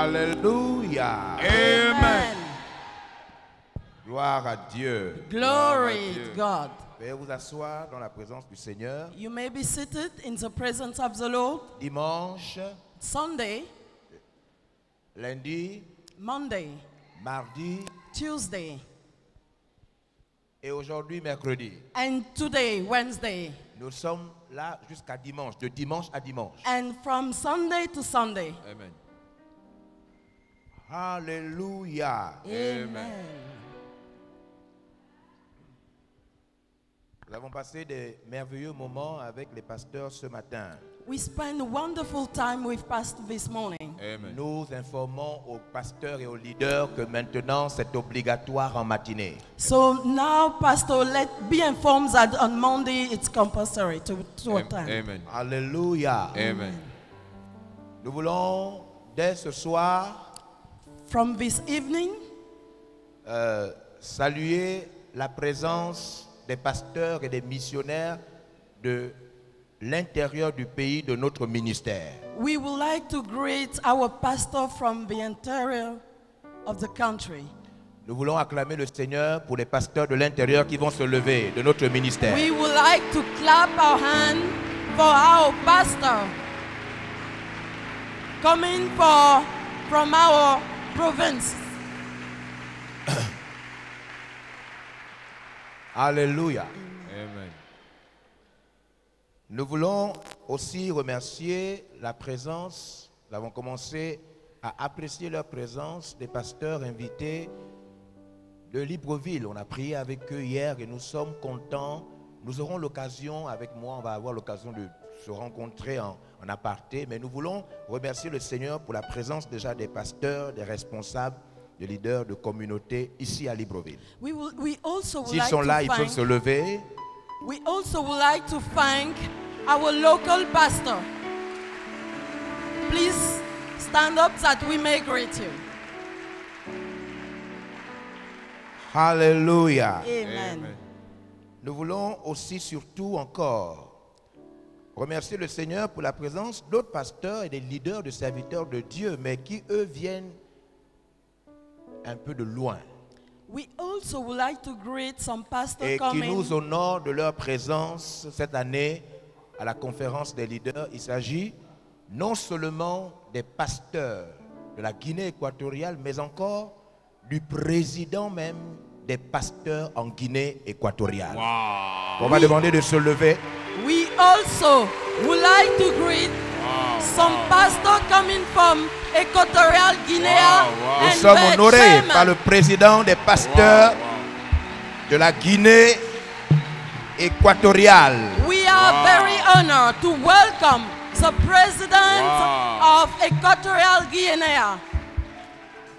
Alléluia. Amen. Gloire à Dieu. Glory to God. Veuillez vous asseoir dans la présence du Seigneur. You may be seated in the presence of the Lord. Dimanche, Sunday, lundi, Monday, mardi Tuesday, et aujourd'hui mercredi. and today, Wednesday. Nous sommes là jusqu'à dimanche, de dimanche à dimanche. And from Sunday to Sunday. Amen. Alléluia. Amen. Nous avons passé des merveilleux moments avec les pasteurs ce matin. We spent a wonderful time with Pastor this morning. Amen. Nous informons aux pasteurs et aux leaders que maintenant c'est obligatoire en matinée. So now, Pastor, be informed that on Monday it's compulsory to attend. Amen. Alléluia. Amen. Nous voulons dès ce soir From this evening, saluer la présence des pasteurs et des missionnaires de l'intérieur du pays de notre ministère. we would like to greet our pastor from the interior of the country. Nous voulons acclamer le Seigneur pour les pasteurs de l'intérieur qui vont se lever de notre ministère. We would like to clap our hand for our pastor coming from our province. Alléluia. Amen. Nous voulons aussi remercier la présence, nous avons commencé à apprécier leur présence, des pasteurs invités de Libreville. On a prié avec eux hier et nous sommes contents. Nous aurons l'occasion, avec moi, on va avoir l'occasion de se rencontrer en aparté, mais nous voulons remercier le Seigneur pour la présence déjà des pasteurs, des responsables, des leaders de communauté ici à Libreville. We also would S'ils like sont là, to ils peuvent se thank, lever. we also would like to thank our local pastor. Please stand up that we may greet you. Alléluia. Amen. Nous voulons aussi surtout encore remercier le Seigneur pour la présence d'autres pasteurs et des leaders de serviteurs de Dieu, mais qui eux viennent un peu de loin We also would like to greet some pastors et qui coming. nous honorent de leur présence cette année à la conférence des leaders. Il s'agit non seulement des pasteurs de la Guinée équatoriale, mais encore du président même des pasteurs en Guinée équatoriale. On va demander de se lever. We also would like to greet some pastors coming from Equatorial Guinea. Nous and sommes their honorés chairman. par le président des pasteurs de la Guinée équatoriale. We are very honored to welcome the president of Equatorial Guinea.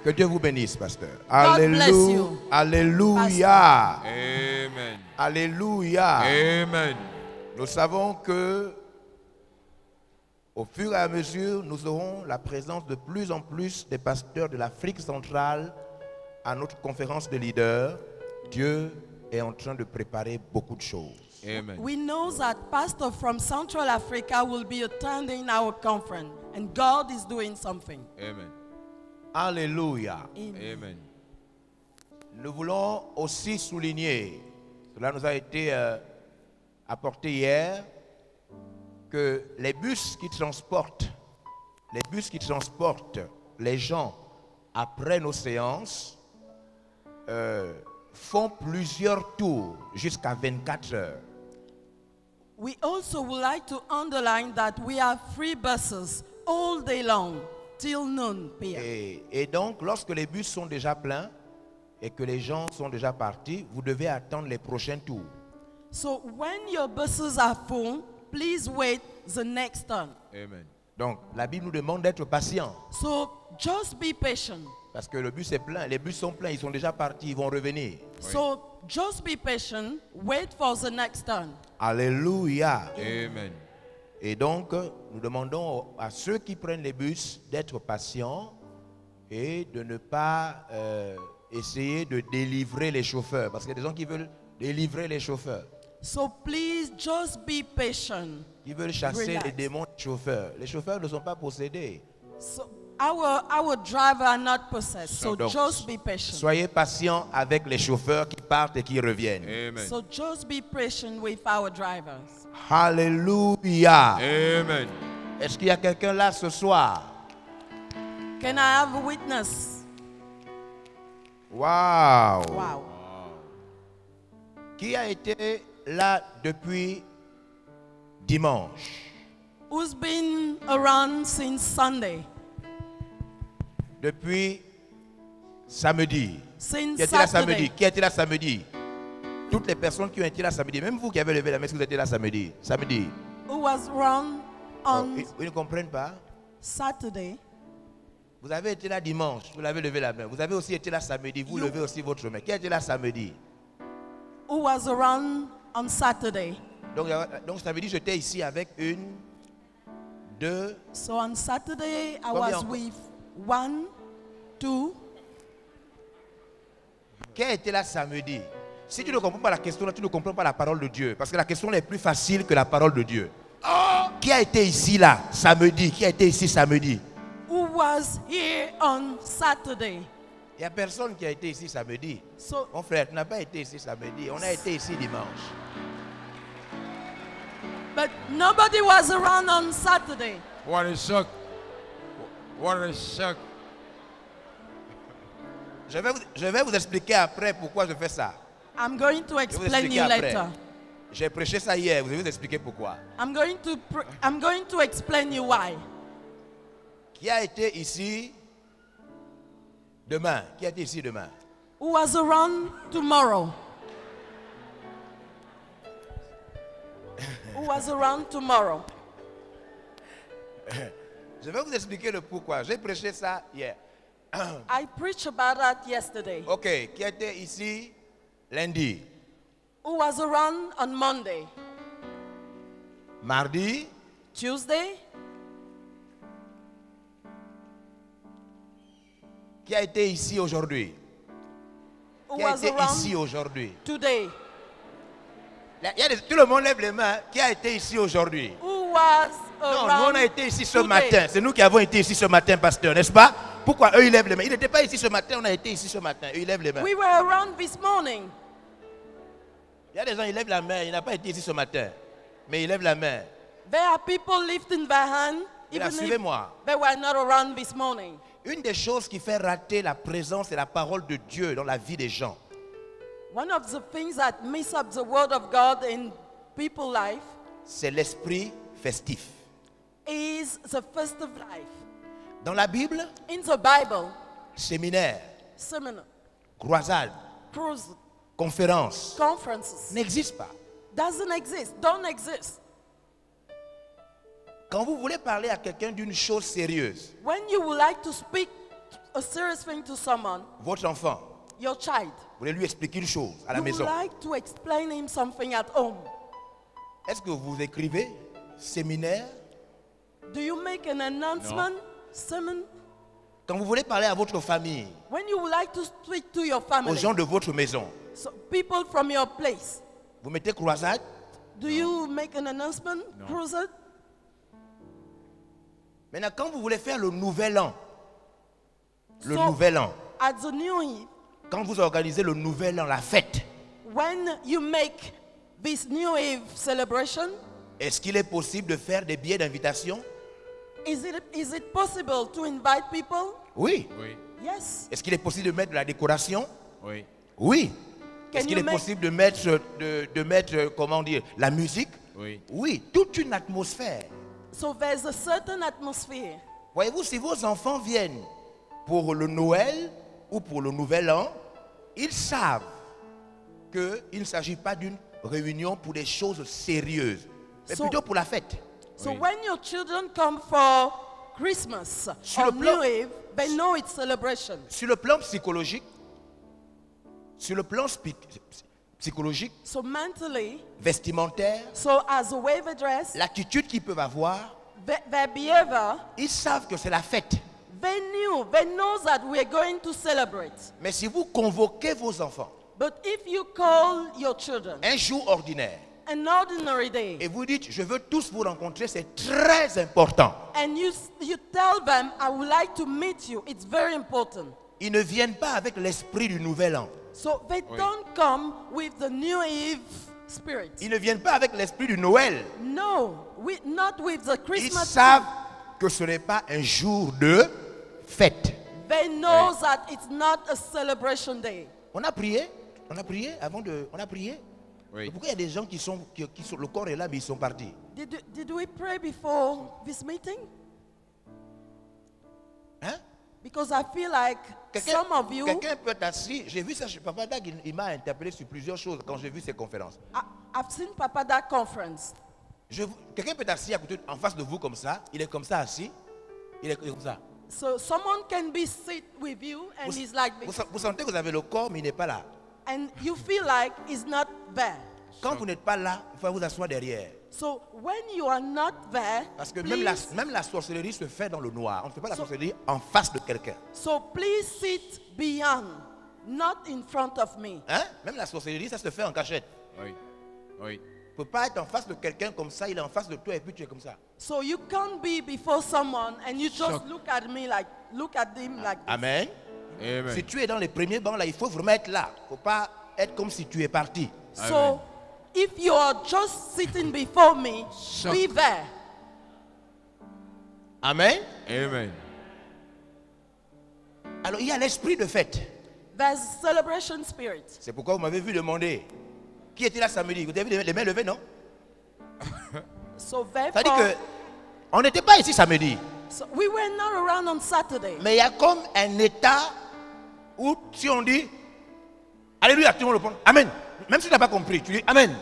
Que Dieu vous bénisse, pasteur. God bless you. Alléluia. Amen. Alléluia. Amen. Nous savons que au fur et à mesure, nous aurons la présence de plus en plus des pasteurs de l'Afrique centrale à notre conférence de leaders. Dieu est en train de préparer beaucoup de choses. Amen. We know that pastor from Central Africa will be attending our conference, and God is doing something. Amen. Alléluia. Amen. Nous voulons aussi souligner, cela nous a été apporté hier, que les bus qui transportent les gens après nos séances font plusieurs tours jusqu'à 24 heures. We also would like to underline that we have free buses all day long till noon p.m. Et donc, lorsque les bus sont déjà pleins et que les gens sont déjà partis, vous devez attendre les prochains tours. So when your buses are full, please wait the next turn. Amen. Donc, la Bible nous demande d'être patient. So just be patient. Parce que le bus est plein, les bus sont pleins, ils sont déjà partis, ils vont revenir. So just be patient, wait for the next turn. Alléluia. Amen. Et donc, nous demandons à ceux qui prennent les bus d'être patients et de ne pas essayer de délivrer les chauffeurs. Parce qu'il y a des gens qui veulent délivrer les chauffeurs. So please just be patient. Qui veulent chasser Relax. les démons des chauffeurs. Les chauffeurs ne sont pas possédés. So Our driver are not possessed, so Donc, just be patient. Soyez patient avec les chauffeurs qui partent et qui reviennent. Amen. So just be patient with our drivers. Alléluia. Amen. Est-ce qu'il y a quelqu'un là ce soir? Can I have a witness? Wow. Wow. Qui a été là depuis dimanche? Who's been around since Sunday? Depuis samedi. Since Qui était là samedi? Saturday? Qui était là samedi? Toutes les personnes qui ont été là samedi, même vous qui avez levé la main, est-ce que vous étiez là samedi? Samedi. Who was around Oh, on ils ne comprennent pas. Saturday? Vous avez été là dimanche, vous l'avez levé la main. Vous avez aussi été là samedi, vous levez aussi votre main. Qui a été là samedi? Who was around on Saturday? Donc samedi, j'étais ici avec une, deux. So on Saturday, I Combien was encore? with 1, 2. Qui a été là samedi? Si tu ne comprends pas la question, là, tu ne comprends pas la parole de Dieu. Parce que la question est plus facile que la parole de Dieu. Qui a été ici là samedi? Qui a été ici samedi? Who was here on Saturday? Il n'y a personne qui a été ici samedi. So, Mon frère, tu n'as pas été ici samedi. On a été ici dimanche. but nobody was around on Saturday. What a shock. What a shock. Je vais vous expliquer après pourquoi je fais ça. I'm going to Je vais vous explain expliquer you après. later. J'ai prêché ça hier, vous allez vous expliquer pourquoi. I'm going to explain you why. Qui a été ici demain? Qui a été ici demain? Who was around tomorrow? Who was around tomorrow? Je vais vous expliquer le pourquoi. J'ai prêché ça hier. I preached about that yesterday. Ok, qui a été ici lundi? Who was around on Monday? Mardi? Tuesday? Qui a été ici aujourd'hui? Who Qui a was été around ici aujourd'hui? today? Tout le monde lève les mains. Qui a été ici aujourd'hui? Who was Non, around nous on a été ici ce today? matin. C'est nous qui avons été ici ce matin, pasteur, n'est-ce pas? Pourquoi eux ils lèvent les mains? Ils n'étaient pas ici ce matin, on a été ici ce matin. Eux ils lèvent les mains. We were around this morning. Il y a des gens, ils lèvent la main. Il n'a pas été ici ce matin. Mais ils lèvent la main. There are people lifting their hand, Il a even if suivez-moi. they were not around this morning. Une des choses qui fait rater la présence et la parole de Dieu dans la vie des gens, One of the things that mess up the word of God in people's life c'est l'esprit festif. is the festive life. Dans la Bible, In the Bible, séminaire, seminar, croisade, cruise, conférence conferences n'existent pas. doesn't exist, don't exist. Quand vous voulez parler à quelqu'un d'une chose sérieuse, When you would like to speak a serious thing to someone, votre enfant, your child, vous voulez lui expliquer une chose à la you would maison, like to explain him something at home. est-ce que vous écrivez séminaire? Do you make an announcement? Sermon? Quand vous voulez parler à votre famille, When you would like to speak to your aux family, gens de votre maison, so people from your place, vous mettez croisade? do you make an announcement? Crusade? Maintenant, quand vous voulez faire le nouvel an, So, at the New Year, quand vous organisez le nouvel an, la fête, when you make this New Year celebration, est-ce qu'il est possible de faire des billets d'invitation? is it possible to invite people? Oui. Oui. Yes. Est-ce qu'il est possible de mettre de la décoration? Oui. Oui. Can Est-ce qu'il you est make- possible de mettre, comment dire, la musique? Oui. Oui, toute une atmosphère. So there's a certain atmosphere. Voyez-vous, si vos enfants viennent pour le Noël ou pour le Nouvel An, ils savent qu'il ne s'agit pas d'une réunion pour des choses sérieuses, mais So- plutôt pour la fête. So Oui. when your children come for Christmas Sur or le plan- New Year, they know it's celebration. Sur le plan psychologique, psychologique, So mentally, vestimentaire, so as a way they dress, l'attitude qu'ils peuvent avoir, their behavior, ils savent que c'est la fête. they know that we're going to celebrate. Mais si vous convoquez vos enfants But if you call your children un jour ordinaire, an ordinary day. et vous dites, je veux tous vous rencontrer, c'est très important. And you tell them, I would like to meet you. It's very important. Ils ne viennent pas avec l'esprit du nouvel an. So they Oui. don't come with the New Eve spirit. Ils ne viennent pas avec l'esprit du Noël. No, not with the Ils Christmas. savent que ce n'est pas un jour de fête. They know that it's not a celebration day. On a prié on a prié. Oui. Pourquoi il y a des gens qui sont, le corps est là, mais ils sont partis? Did we pray before this meeting? Hein? Because I feel like some of you, Quelqu'un peut être assis. J'ai vu ça chez Papa Dag, il m'a interpellé sur plusieurs choses quand j'ai vu ces conférences. I've seen Papa that conference. Quelqu'un peut être assis à côté, en face de vous comme ça. Il est comme ça assis. Il est comme ça. So someone can be sit with you and he's like, Vous sentez que vous avez le corps, mais il n'est pas là. and you feel like he's not there. Quand vous n'êtes pas là, il faut vous asseoir derrière. So when you are not there, Parce que please, même la sorcellerie se fait dans le noir. On ne fait pas la sorcellerie en face de quelqu'un. so please sit beyond, not in front of me. Hein? Même la sorcellerie, ça se fait en cachette. Oui. Oui. Tu ne peux pas être en face de quelqu'un comme ça, il est en face de toi et puis tu es comme ça. So you can't be before someone and you just Shock. look at me like, look at him like this. Amen. Amen. Si tu es dans les premiers bancs là, il faut vraiment être là. Il ne faut pas être comme si tu es parti. So Amen. if you are just sitting before me, Shock. be there. Amen. Amen. Alors il y a l'esprit de fête. There's celebration spirit. C'est pourquoi vous m'avez vu demander qui était là samedi. Vous avez vu les mains levées, non? So Ça dit therefore, que on n'était pas ici samedi. so we were not around on Saturday. Mais il y a comme un état où si on dit Alléluia, tout le monde répond Amen. Même si tu n'as pas compris, tu dis Amen.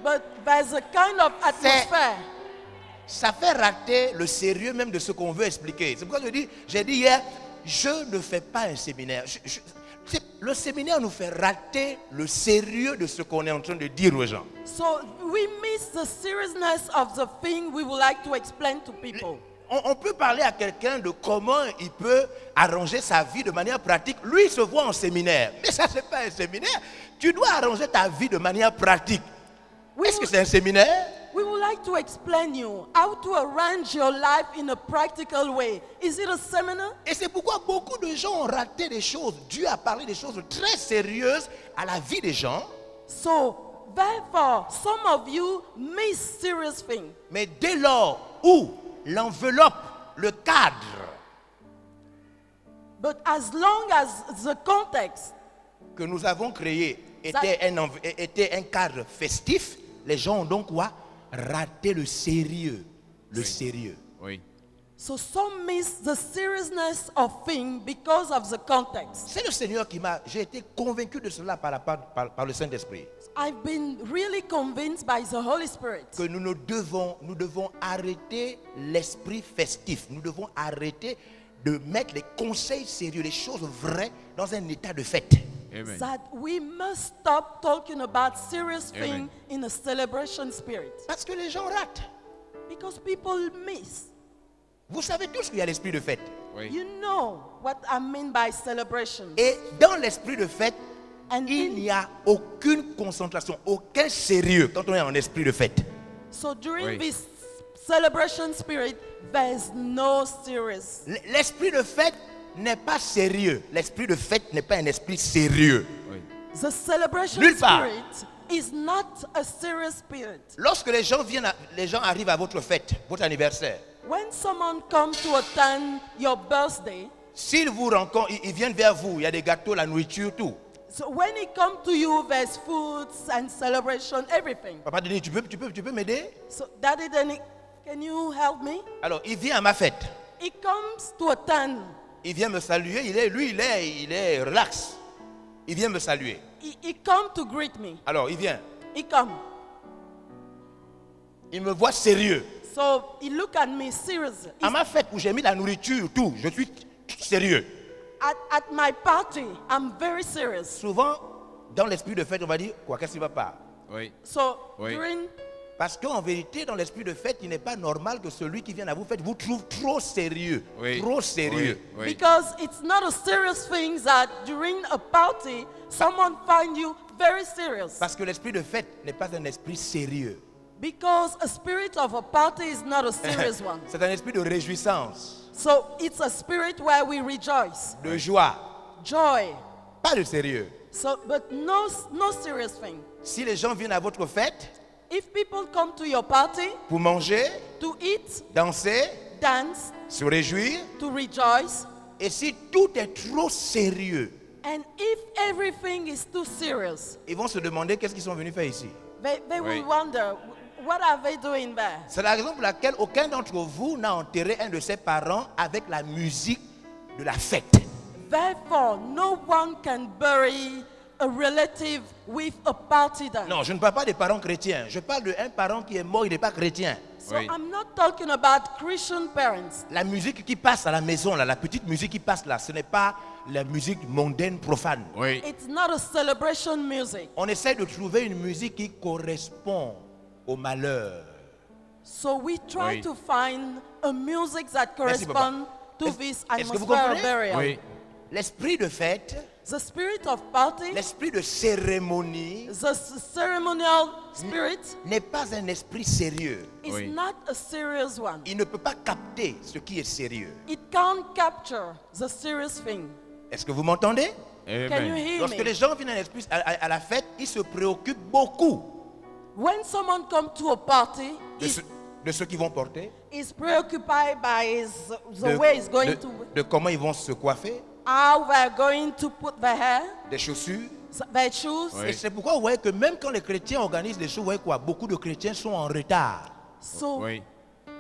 But there's a kind of atmosphere. Ça fait rater le sérieux même de ce qu'on veut expliquer. C'est pourquoi j'ai dit hier, je ne fais pas un séminaire. Le séminaire nous fait rater le sérieux de ce qu'on est en train de dire aux gens. So we miss the seriousness of the thing we would like to explain to people. On peut parler à quelqu'un de comment il peut arranger sa vie de manière pratique. Lui, il se voit en séminaire. Mais ça, ce n'est pas un séminaire. Tu dois arranger ta vie de manière pratique. Est-ce que c'est un séminaire? We would like to explain you how to arrange your life in a practical way. Is it a seminar? Et c'est pourquoi beaucoup de gens ont raté des choses. Dieu a parlé des choses très sérieuses à la vie des gens. So therefore, some of you miss serious things. Mais dès lors où l'enveloppe, le cadre, But as long as the context, que nous avons créé était un cadre festif, les gens ont donc quoi? Raté le sérieux. Le sérieux. Oui. so some miss the seriousness of things because of the context. C'est le Seigneur qui m'a... J'ai été convaincu de cela par le Saint-Esprit. I've been really convinced by the Holy Spirit Que nous devons arrêter l'esprit festif. Nous devons arrêter de mettre les conseils sérieux, les choses vraies dans un état de fête. Amen. that we must stop talking about serious Amen. things in a celebration spirit Parce que les gens ratent. because people miss. Vous savez tous qu'il y a l'esprit de fête. Oui. You know what I mean by celebration. Et dans l'esprit de fête, And il in- n'y a aucune concentration, aucun sérieux quand on est en esprit de fête. So during Oui. this celebration spirit, there's no serious. L'esprit de fête n'est pas sérieux. L'esprit de fête n'est pas un esprit sérieux. Oui. The celebration Nulle part. spirit is not a serious spirit. Lorsque les gens arrivent à votre fête, votre anniversaire, When someone comes to attend your birthday, s'ils vous rencontrent, ils viennent vers vous, il y a des gâteaux, la nourriture, tout. so when he comes to you, there's foods and celebration, everything. Papa te dit, tu peux m'aider? So Daddy, then can you help me? Alors, il vient à ma fête. He comes to attend. Il vient me saluer, il est relax. Il vient me saluer. He come to greet me. Alors, il vient. He come. Il me voit sérieux. So he look at me seriously. À ma fête où j'ai mis la nourriture, tout, je suis sérieux. At my party, I'm very serious. Souvent, dans l'esprit de fête, on va dire, quoi, qu'est-ce qui va pas? Oui. So Oui. during Parce qu'en vérité, dans l'esprit de fête, il n'est pas normal que celui qui vient à vous fête vous trouve trop sérieux. Oui. Trop sérieux. Oui. Because it's not a serious thing that during a party, someone find you very serious. Parce que l'esprit de fête n'est pas un esprit sérieux. Because a spirit of a party is not a serious one. C'est un esprit de réjouissance, So it's a spirit where we rejoice, de joie, joy. pas de sérieux. So, but no serious thing. Si les gens viennent à votre fête If people come to your party pour manger, to eat, danser, dance, se réjouir, to rejoice, et si tout est trop sérieux, and if everything is too serious, ils vont se demander qu'est-ce qu'ils sont venus faire ici. they Oui. will wonder, what are they doing there? C'est la raison pour laquelle aucun d'entre vous n'a enterré un de ses parents avec la musique de la fête. Therefore, no one can bury a relative with a party dance. Non, je ne parle pas des parents chrétiens. Je parle d'un parent qui est mort, il n'est pas chrétien. So Oui. I'm not talking about Christian parents. La musique qui passe à la maison, là, la petite musique qui passe là, ce n'est pas la musique mondaine, profane. Oui. It's not a celebration music. On essaie de trouver une musique qui correspond au malheur. So we try Oui. to find a music that Merci, corresponds to Est-ce- this est-ce que vous atmosphere of comprenez? burial. Oui. L'esprit de fête, The spirit of party, l'esprit de cérémonie the ceremonial spirit n'est pas un esprit sérieux. is Oui. not a serious one. Il ne peut pas capter ce qui est sérieux. It can't capture the serious thing. Est-ce que vous m'entendez? Can you Amen. hear Lorsque me? les gens viennent à la fête, ils se préoccupent beaucoup When someone comes to a party, de ce qu'ils vont porter, he's preoccupied by the de, way he's going de- to, de comment ils vont se coiffer, how they're going to put their hair, des chaussures. their shoes. Oui. Et c'est pourquoi vous voyez que même quand les chrétiens organisent des choses, vous voyez quoi, beaucoup de chrétiens sont en retard. So Oui.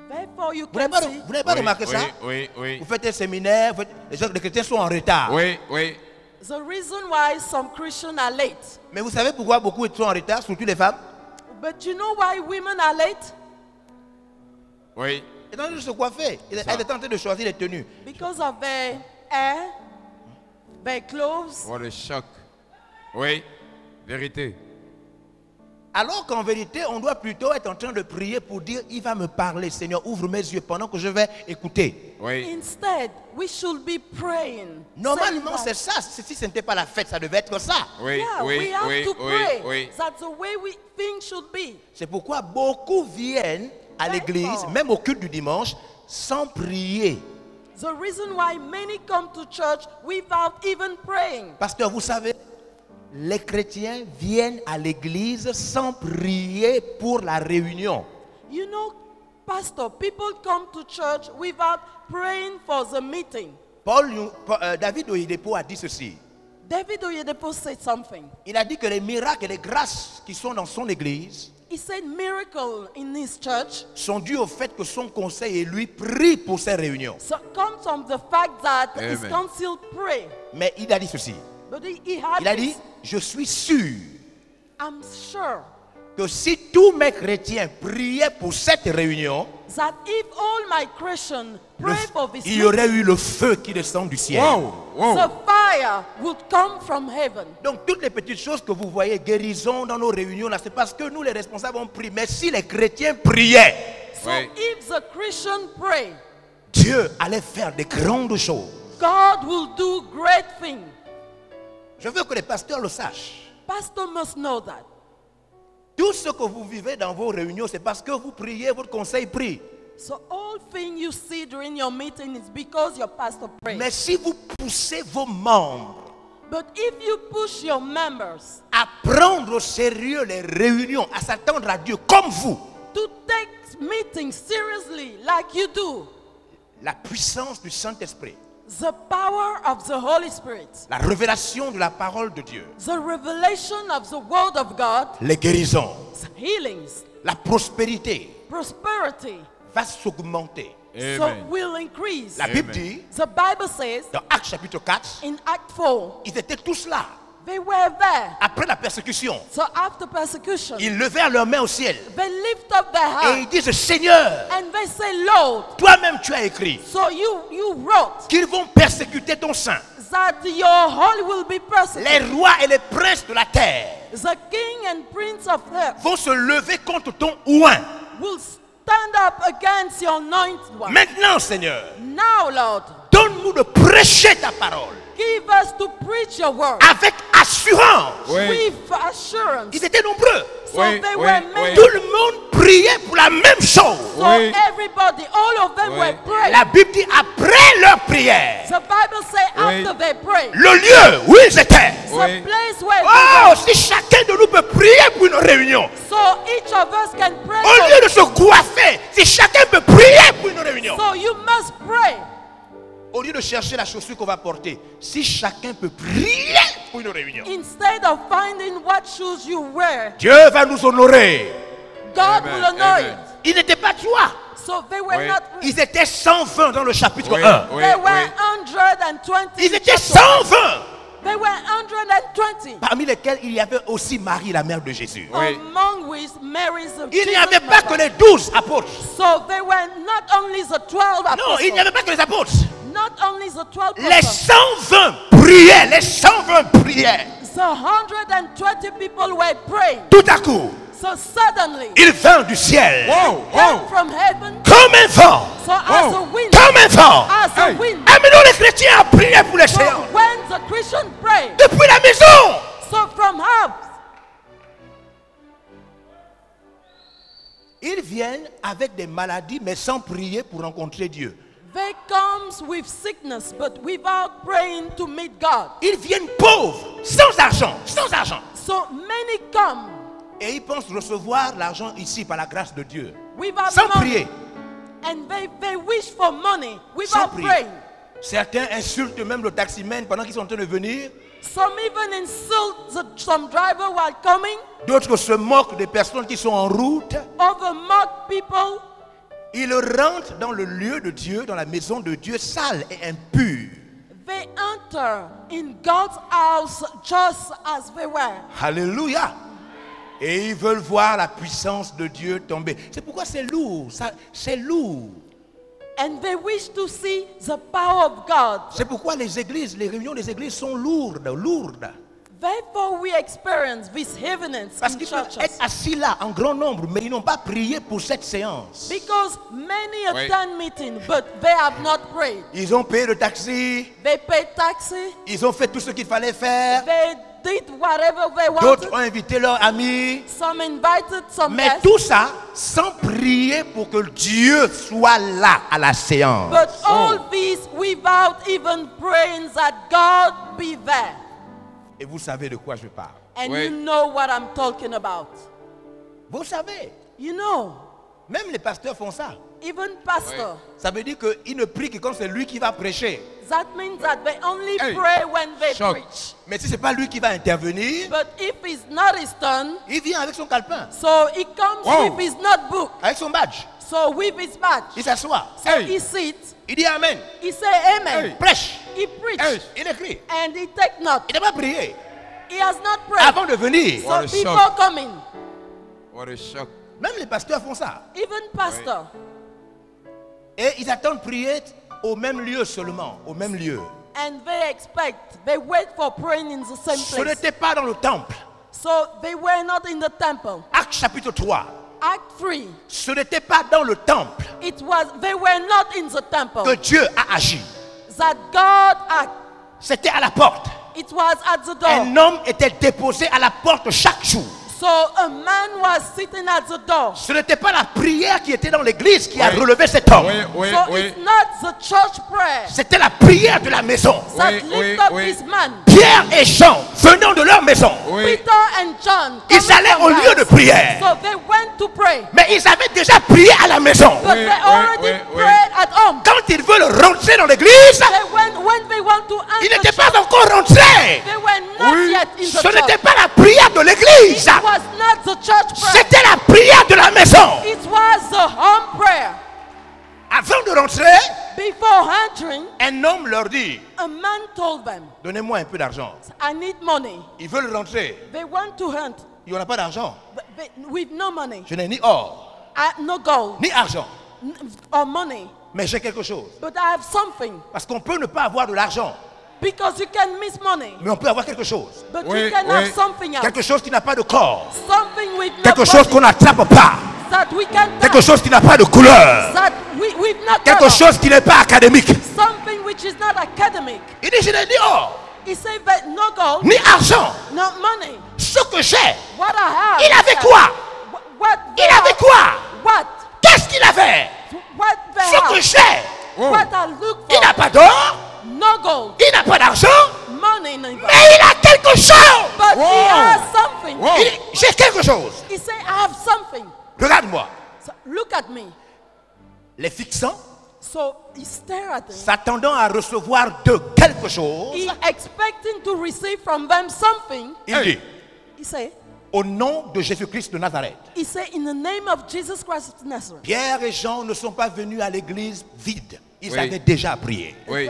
therefore you Vous n'avez can pas, see vous n'avez pas Oui, remarqué oui, ça? oui, oui. Vous faites un séminaire, les chrétiens sont en retard. Oui, oui. the reason why some Christians are late. Mais vous savez pourquoi beaucoup sont en retard, surtout les femmes? But you know why women are late? Oui. Ils sont en train de se coiffer. Elles sont en train de choisir les tenues. Because of their hair, their clothes. What a shock. Oui. Vérité. Alors qu'en vérité, on doit plutôt être en train de prier pour dire, il va me parler, Seigneur, ouvre mes yeux pendant que je vais écouter. Oui. Instead, we should be praying. Normalement, saying c'est ça. Si ce n'était pas la fête, ça devait être ça. Oui, yeah, oui, we have oui, to oui, pray. oui. That's the way we things should be. C'est pourquoi beaucoup viennent à l'église, D'accord. même au culte du dimanche, sans prier. The reason why many come to church without even praying. Pasteur, vous savez, les chrétiens viennent à l'église sans prier pour la réunion. You know, Pastor, people come to church without praying for the meeting. David Oyedepo a dit ceci. David Oyedepo said something. Il a dit que les miracles et les grâces qui sont dans son église He said miracle in his church sont dus au fait que son conseil et lui prient pour ces réunions. so comes from the fact that his Amen. council pray. Mais il a dit ceci. But he had Il a this. dit, je suis sûr I'm sure que si tous mes chrétiens priaient pour cette réunion, that if all my Christians pray for this il y aurait meeting, eu le feu qui descend du ciel. Wow. Wow. the fire would come from heaven. Donc toutes les petites choses que vous voyez, guérison dans nos réunions, là, c'est parce que nous les responsables on prie. Mais si les chrétiens priaient, So Oui. if the Christian pray, Dieu allait faire des grandes choses. God will do great things. Je veux que les pasteurs le sachent. Pastor must know that. Tout ce que vous vivez dans vos réunions, c'est parce que vous priez, votre conseil prie. So all things you see during your meeting is because your pastor prays. Mais si vous poussez vos membres But if you push your members à prendre au sérieux les réunions, à s'attendre à Dieu comme vous, to take meetings seriously like you do, la puissance du Saint-Esprit, the power of the Holy Spirit, la révélation de la parole de Dieu, the revelation of the Word of God, les guérisons, healings, la prospérité prosperity, va s'augmenter. so Amen. will increase. La Bible Amen. dit, The Bible says dans Actes chapitre 4, in Act 4, ils étaient tous là. they were there. Après la persécution, So after persecution, ils levèrent leurs mains au ciel they lift up their et hands ils disent, Seigneur, and they say, Lord, toi-même tu as écrit so you wrote qu'ils vont persécuter ton saint. that your hall will be les persecuted. rois et les princes de la terre The king and prince of earth vont se lever contre ton oint. will stand up against your anointed one. Maintenant, Seigneur, Now, Lord, donne-nous de prêcher ta parole give us to preach your word avec assurance. Oui. with assurance. Ils étaient nombreux. So Oui, they oui, were oui. many. Tout le monde priait pour la même chose. So Oui. everybody, all of them Oui. were praying. La Bible dit après leur prière, The Bible says Oui. after they prayed, le lieu où ils étaient. Oui. the place where Oh, si chacun de nous peut prier pour une réunion, so each of us can pray. au lieu de se coiffer, si chacun peut prier pour une réunion, So you must pray. au lieu de chercher la chaussure qu'on va porter, si chacun peut prier pour une réunion, Instead of finding what shoes you wear, Dieu va nous honorer. God Amen, will honor amen. it. Ils n'étaient pas toi. So they were Oui. not. Ils étaient 120 dans le chapitre Oui, 1. oui, They were oui. 120. Ils étaient chapters. 120. They were 120. Parmi lesquels il y avait aussi Marie, la mère de Jésus. Oui. Among which Mary is the Il n'y Jesus avait pas mother. que les 12 apôtres. So they were not only the 12 Non, il n'y apostles, avait pas que les apôtres. not only the 12 Les apostles. 120 priaient, les 120 priaient. The 120 people were praying. Tout à coup, So suddenly, il vint du ciel Wow, came wow. from heaven. comme un vent, So as Wow. a wind, comme un vent. as a Hey. wind. Amenons les chrétiens à prier pour les So séances. when the Christian pray, Depuis la maison, so from house, ils viennent avec des maladies, mais sans prier pour rencontrer Dieu. they comes with sickness, but without praying to meet God. Ils viennent pauvres, sans argent, sans argent. So many come Et ils pensent recevoir l'argent ici par la grâce de Dieu. without Sans money, prier, and they wish for money sans without prier. praying. Certains insultent même le taximène pendant qu'ils sont en train de venir. Some even insult some driver while coming. D'autres se moquent des personnes qui sont en route. Other mock people. Ils rentrent dans le lieu de Dieu, dans la maison de Dieu, sale et impure. They enter in God's house just as they were. Alléluia. Et ils veulent voir la puissance de Dieu tomber. C'est pourquoi c'est lourd. C'est lourd. And they wish to see the power of God. C'est pourquoi les églises, les réunions des églises sont lourdes, lourdes. Therefore, we experience this heaviness Parce in qu'ils peuvent churches. être assis là en grand nombre, mais ils n'ont pas prié pour cette séance. Because many Oui. attend meeting, but they have not prayed. Ils ont payé le taxi, They paid taxi. ils ont fait tout ce qu'il fallait faire. They did whatever they D'autres wanted. ont invité leurs amis. Some invited, some Mais guests. tout ça sans prier pour que Dieu soit là à la séance. But all this without even praying that God be there. Et vous savez de quoi je parle. And Oui. you know what I'm talking about. Vous savez, You know, même les pasteurs font ça. even pastor, Ça veut dire qu'ils ne prient que quand c'est lui qui va prêcher. that means that they only Hey. pray when they Shock. preach. Mais si ce n'est pas lui qui va intervenir, But if it's not his turn, il vient avec son calepin, so he comes Wow. with his notebook, avec son badge. so with his badge. Il s'assoit. So Hey. he sits, Il dit Amen. he say amen, Hey. Prêche. he preach, Hey. Il écrit. and he take note. Il n'a pas prié. He has not prayed. Avant de venir. So What a before shock. coming, What a shock. Même les pasteurs font ça. even pastor, Et ils attendent prier au même lieu seulement. Au même lieu. and they expect, they wait for praying in the same Ce place. n'était pas dans le temple. So they were not in the temple. Acte chapitre 3. Act 3, Ce n'était pas dans le temple it was, they were not in the temple. que Dieu a agi. That God act, C'était à la porte. it was at the door. Un homme était déposé à la porte chaque jour. So a man was sitting at the door. Ce n'était pas la prière qui était dans l'église qui a Oui. relevé cet homme. Oui, oui, So oui. it's not the church prayer C'était la prière de la maison. that Oui, lift oui, up oui. this man. Pierre et Jean venant de leur maison. Oui. Peter and John, Ils coming allaient from au lieu de house. prière. So they went to pray. Mais ils avaient déjà prié à la maison. But Oui, they oui, already oui, oui. prayed at home. Quand ils veulent rentrer dans l'église, They went, when they want to ils enter n'étaient church, pas encore rentrés. they were not Oui. yet in the Ce church. n'était pas la prière de l'église. It was not the church prayer. C'était la prière de la maison. It was the home prayer. Avant de rentrer, Before entering, un homme leur dit, a man told them, donnez-moi un peu d'argent. I need money. Ils veulent rentrer. They want to hunt Il n'y en a pas d'argent. but with no money, Je n'ai ni or, no gold ni argent. or money, Mais j'ai quelque chose. but I have something. Parce qu'on peut ne pas avoir de l'argent. Because you can miss money, mais on peut avoir quelque chose. but Oui, you can oui. have something else. Quelque chose qui n'a pas de corps. Something with no Quelque chose body qu'on n'attrape pas. that we can Quelque touch, chose qui n'a pas de couleur. that we've not Quelque done. chose qui n'est pas académique. Something which is not academic. Il dit, je n'ai ni or, He said that no gold, ni argent. no money. Ce que j'ai, What I have. il avait quoi? What they Il avait have, quoi? What? Qu'est-ce qu'il avait? What they Ce que have. j'ai, Oh. What I look il n'a for. pas d'or, No gold, il n'a pas d'argent, money neither. mais il a quelque chose. But he Whoa. has something. Whoa. Il dit, j'ai quelque chose. He said, I have something. Regarde-moi. So look at me. Les fixants, So he stared at him. s'attendant à recevoir de quelque chose, He expecting to receive from them something. il dit, He au nom de Jésus-Christ de Nazareth. said, in the name of Jesus Christ of Nazareth. Pierre et Jean ne sont pas venus à l'église vide. Ils Oui. avaient déjà prié. Oui.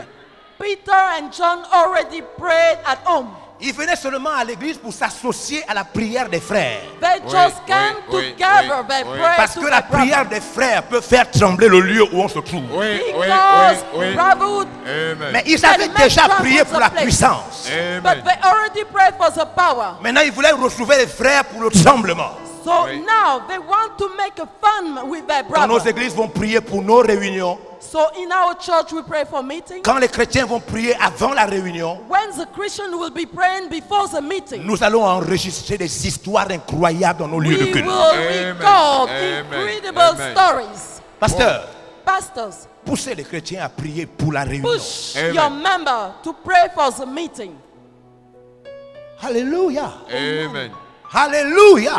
Peter and John already prayed at home. Ils venaient seulement à l'église pour s'associer à la prière des frères. They Oui, just oui, came oui, together. oui, They oui. prayed Parce to que la their brother. prière des frères peut faire trembler le lieu où on se trouve. Oui, oui, Because oui, oui. brotherhood, Amen. Mais ils avaient And déjà make prié pour la tremble the puissance. but Amen. they already prayed for the power. Maintenant, ils voulaient retrouver les frères pour le tremblement. So Oui. now they want to make a fun with their Quand nos brother. églises vont prier pour nos réunions, So in our church we pray for meeting. quand les chrétiens vont prier avant la réunion, When the Christian will be praying before the meeting, nous allons enregistrer des histoires incroyables dans nos lieux de we culte. will Amen. record Amen. incredible Amen. stories. Pasteur, Pastors, poussez les chrétiens à prier pour la réunion. push Amen. your member to pray for the meeting. Alléluia. Amen. Alléluia.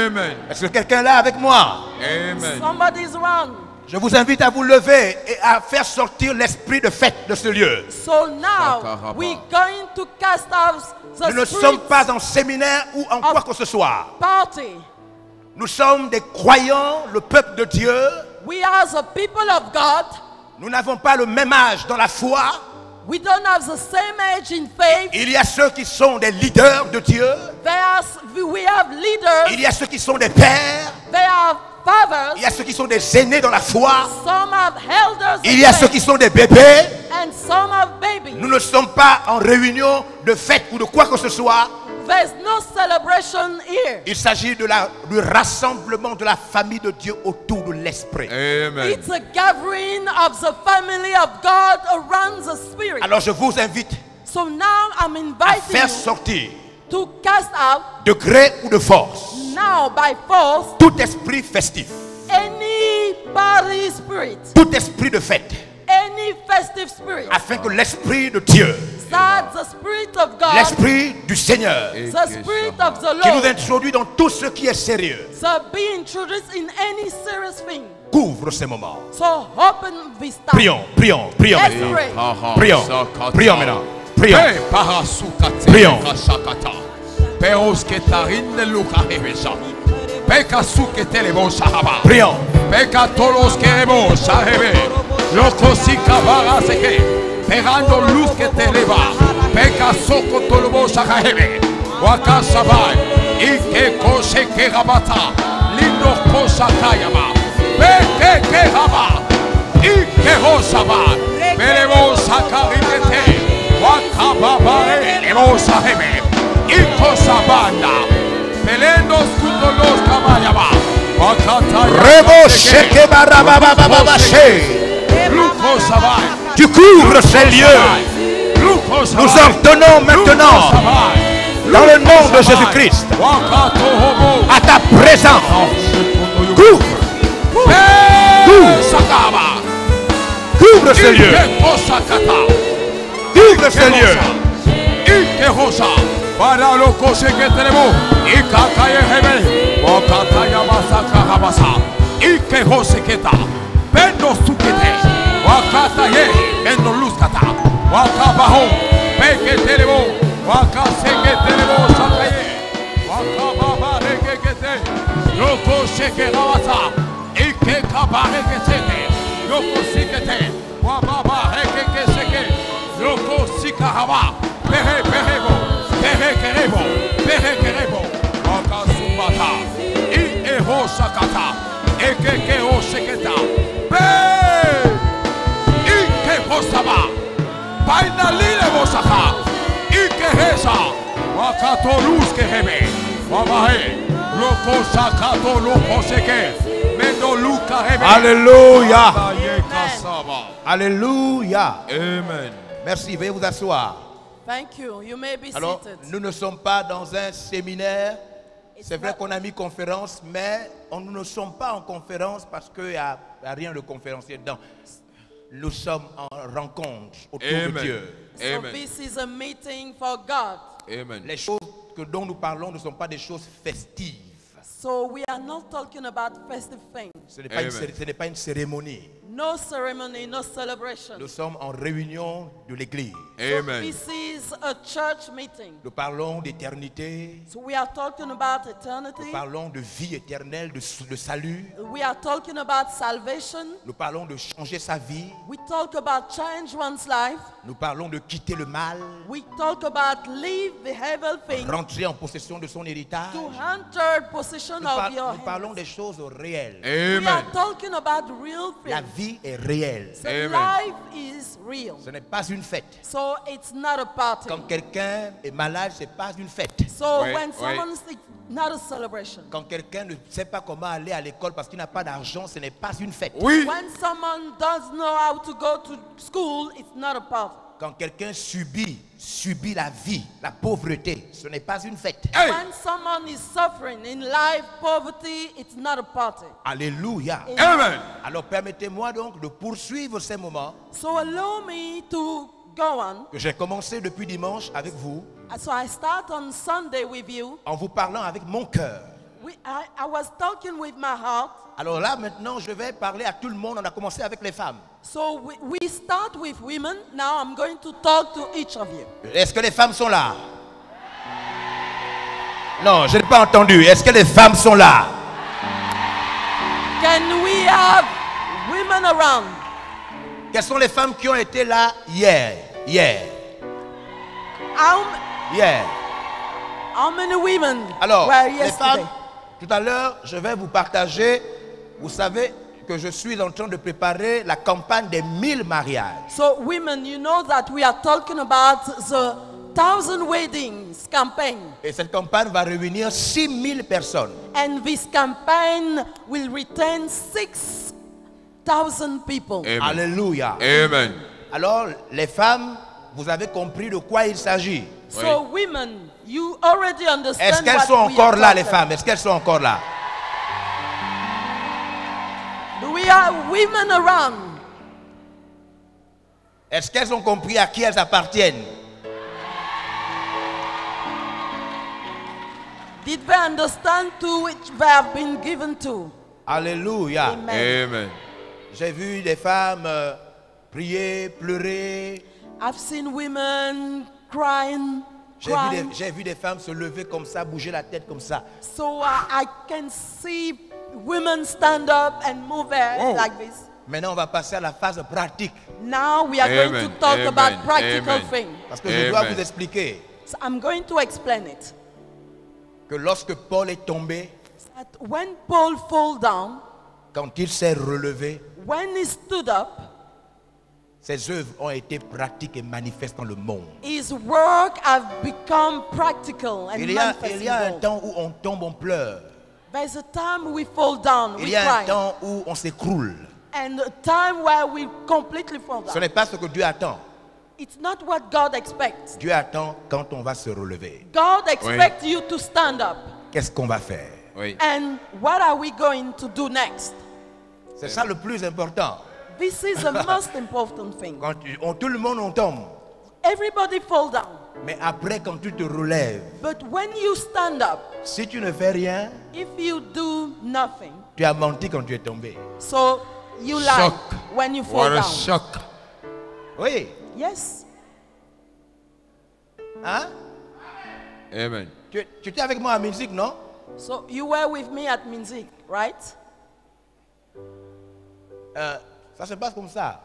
Amen. Est-ce que quelqu'un est là avec moi? Amen. Somebody's around. Je vous invite à vous lever et à faire sortir l'esprit de fête de ce lieu. So now Sakaraba. we're going to cast out Nous the ne spirit sommes pas en séminaire ou en quoi que ce soit. party. Nous sommes des croyants, le peuple de Dieu. We are the people of God. Nous n'avons pas le même âge dans la foi. We don't have the same age in faith. Il y a ceux qui sont des leaders de Dieu. We have leaders. Il y a ceux qui sont des pères. They have fathers. Il y a ceux qui sont des aînés dans la foi. Some have elders. Il in y a faith, ceux qui sont des bébés. and some have babies. Nous ne sommes pas en réunion de fête ou de quoi que ce soit. There's no celebration here. Il s'agit du rassemblement de la famille de Dieu autour de l'esprit. Amen. It's a gathering of the family of God around the Spirit. Alors je vous invite So now I'm à inviting faire you sortir to cast out de gré ou de force now by force tout esprit festif, any party spirit, tout esprit de fête, any festive spirit, afin que l'esprit de Dieu, that the Spirit of God, l'esprit du Seigneur, the Spirit of the qui nous Lord, introduit dans tout ce qui est sérieux, so be introduced in any serious thing. couvre ces moments. So open this time. Prions, prions, prions Let's maintenant. pray. Prions, prions maintenant. Prions. Pe parasukate Prions. kasakata. Pe osketarine lukahevesa. Pe kasukete lebo sahaba. Prions. Pe katolos kerebo sahebe. Lokosi kabara seke. Perando luz que te eleva. Pe kasoko tolobo sahebe. Wakasabai. Ike kose ke rabata. Lindo kosa kayama. Pe ke raba. Ike hosaba. Pelebo sakarikete. Wakababare lebo sahebe. Iko sabanda. Pelendo skutolos kabayaba. Wakata Rebo sheke barababababashe. Luko sabai. Tu couvres ces lieux. Luko sabai. Nous ordonnons maintenant, dans le nom de Jésus-Christ, Wakato hobo. à ta présence. Couvre, Sakaba. couvre ces lieux. Ike kosakata. Couvre ces lieux. Ike hosa. Para loko seketelebo. Ikakaye hebe. Wakataya masaka habasa. Ike hoseketa. Pendo sukete. Wakataye. Endo luskata. Wakabaho. Peketelebo. Wakaseketelebo sakaye. Wakababa rekekete. Loko sekerawasa. Ike kabare keseke. Loko sikete. Wababa rekeke seke. Loko sikahaba. Pehe pehebo. Pehe kerebo. Pehe kerebo. Wakasumata. Eho sakata. Ekeke o seketa. Be. Ike hosaba. Baina lile mosaka. Tolus Kerebe. Wabahe. Loko Sakato Loko Seke. Mendo Luka Rebe. Alléluia. Abaye Kasaba. Alléluia. Amen. Merci, veuillez vous asseoir. Thank you. You may be Alors, seated. nous ne sommes pas dans un séminaire. C'est vrai qu'on a mis conférence, mais nous ne sommes pas en conférence parce qu'il n'y a rien de conférencier dedans. Nous sommes en rencontre autour de Amen. Dieu. So Amen. this is a meeting for God. Amen. Les choses dont nous parlons ne sont pas des choses festives. So we are not talking about festive things. Ce n'est pas, Amen. pas une cérémonie. No ceremony, no celebration. Nous sommes en réunion de l'Église. Amen. This is a church meeting. Nous parlons d'éternité. So we are talking about Nous eternity. parlons de vie éternelle, de salut. We are talking about salvation. Nous parlons de changer sa vie. We talk about change one's life. Nous parlons de quitter le mal, We talk about leave the evil thing rentrer en possession de son héritage. to enter possession of your Nous parlons hands. des choses réelles. We are Amen. talking about real La things. vie est réelle. So Amen. life is real. Ce n'est pas une fête. So it's not a party. Quand quelqu'un est malade, ce n'est pas une fête. So Oui, when oui. someone's sick, not a celebration. Quand quelqu'un ne sait pas comment aller à l'école parce qu'il n'a pas d'argent, ce n'est pas une fête. Oui. When someone doesn't know how to go to school, it's not a party. Quand quelqu'un subit la vie, la pauvreté, ce n'est pas une fête. Hey. When someone is suffering in life, poverty, it's not a party. Alléluia. Amen. Alors permettez-moi donc de poursuivre ces moments So allow me to go on. que j'ai commencé depuis dimanche avec vous, So I start on Sunday with you. en vous parlant avec mon cœur. I was talking with my heart. Alors là maintenant je vais parler à tout le monde. On a commencé avec les femmes. So we start with women. Now I'm going to talk to each of you. Est-ce que les femmes sont là? Non, je n'ai pas entendu. Est-ce que les femmes sont là? Can we have women around? Quelles sont les femmes qui ont été là hier? How many women Alors, were les yesterday? femmes, tout à l'heure, je vais vous partager. Vous savez que je suis en train de préparer la campagne des 1000 mariages. So women, you know that we are talking about the 1,000 weddings campaign. Et cette campagne va réunir 6000 personnes. And this campaign will retain 6,000 people. Amen. Alléluia. Amen. Alors, les femmes, vous avez compris de quoi il s'agit. So women, you already understand Est-ce qu'elles what sont we encore are là, les talking femmes? Est-ce qu'elles sont encore là? about. We are women around. Est-ce qu'elles ont compris à qui elles appartiennent? Did they understand to which they have been given to? Alléluia. Amen. Amen. J'ai vu des femmes prier, pleurer. I've seen women crying. J'ai vu des femmes se lever comme ça, bouger la tête comme ça. So I can see women stand up and move their head Wow. like this. Maintenant, on va passer à la phase pratique. Now we are going to Amen. talk Amen. about practical Amen. things. Parce que je dois Amen. vous expliquer So I'm going to explain it. que lorsque Paul est tombé, That when Paul fell down, quand il s'est relevé, when he stood up, ses œuvres ont été pratiques et manifestes dans le monde. his work have become practical and Il y a manifest. un temps où on tombe, on pleure. There's a time we fall down, Il we y a un cry, temps où on s'écroule. and a time where we completely fall Ce down. n'est pas ce que Dieu attend. It's not what God expects. Dieu attend quand on va se relever. God expects you to stand up. Qu'est-ce qu'on va faire? Oui. And what are we going to do next? C'est ça le plus important. This is the most important thing. Quand tout le monde on tombe. Everybody fall down. Mais après, quand tu te relèves, But when you stand up, si tu ne fais rien, if you do nothing, tu as menti quand tu es tombé. so you lie Shock. when you fall What a down. shock. Oui. Yes. Hein? Amen. Tu étais avec moi à musique, non? So you were with me at Minzik, right? Ça se passe comme ça.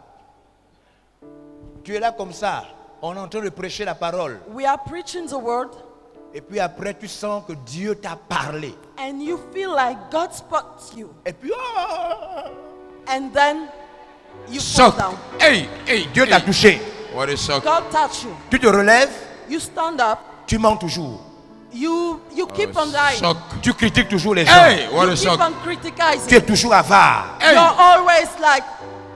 Tu es là comme ça. On est en train de prêcher la parole. We are preaching the word, Et puis après, tu sens que Dieu t'a parlé. and you feel like God spots you, Et puis, oh, and then you fall Shock. down. Hey, hey. Dieu t'a hey. touché. What a shock. God touch you. Tu te relèves, You stand up, tu mens toujours. you keep on lying. Shock. Tu critiques toujours les gens. Hey, what You a keep shock. on Tu es criticizing. toujours avare. Hey, You're always like,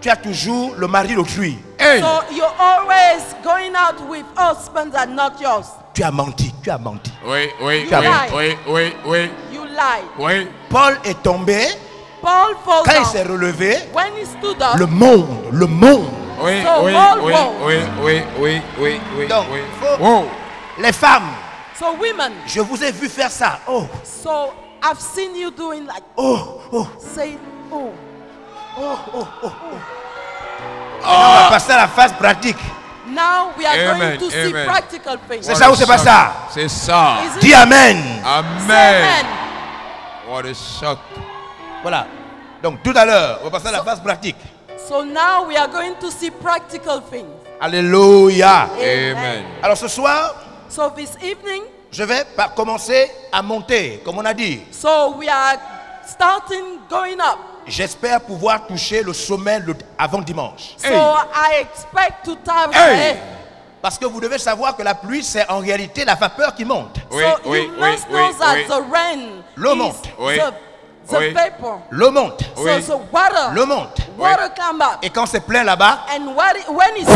Tu as toujours le mari d'autrui. hey. so you're always going out with husbands that not yours. Tu as menti. Tu as menti. Oui, oui, You oui, lie. oui, oui, oui, You lied. oui. Paul est tombé. Paul falls Quand il s'est down. relevé, When he stood up, le monde. Oui, So, oui, all oui, wrong. oui, oui, oui, oui, oui, Donc, oui. faut- Wow. Les femmes, so women, je vous ai vu faire ça. Oh, so I've seen you doing like, oh. say, oh. On va passer à la phase pratique. Now we are Amen, going to see amen. practical things. C'est ça ou c'est pas ça? C'est ça. Is it- Dis Amen. Amen. What a shock. Voilà. Donc tout à l'heure, on va passer à la phase pratique. So now we are going to see practical things. Alléluia. Amen. Alors ce soir, So this evening, je vais commencer à monter, comme on a dit. so we are starting going up. J'espère pouvoir toucher le sommet avant dimanche. So Hey. I expect to touch Hey. Parce que vous devez savoir que la pluie, c'est en réalité la vapeur qui monte. Oui, so oui, you oui, must oui, know that oui. the rain L'eau is monte. Oui. the Oui. vapor. L'eau monte. Oui. So water, L'eau monte. water come up. Et quand c'est plein là-bas, And when it's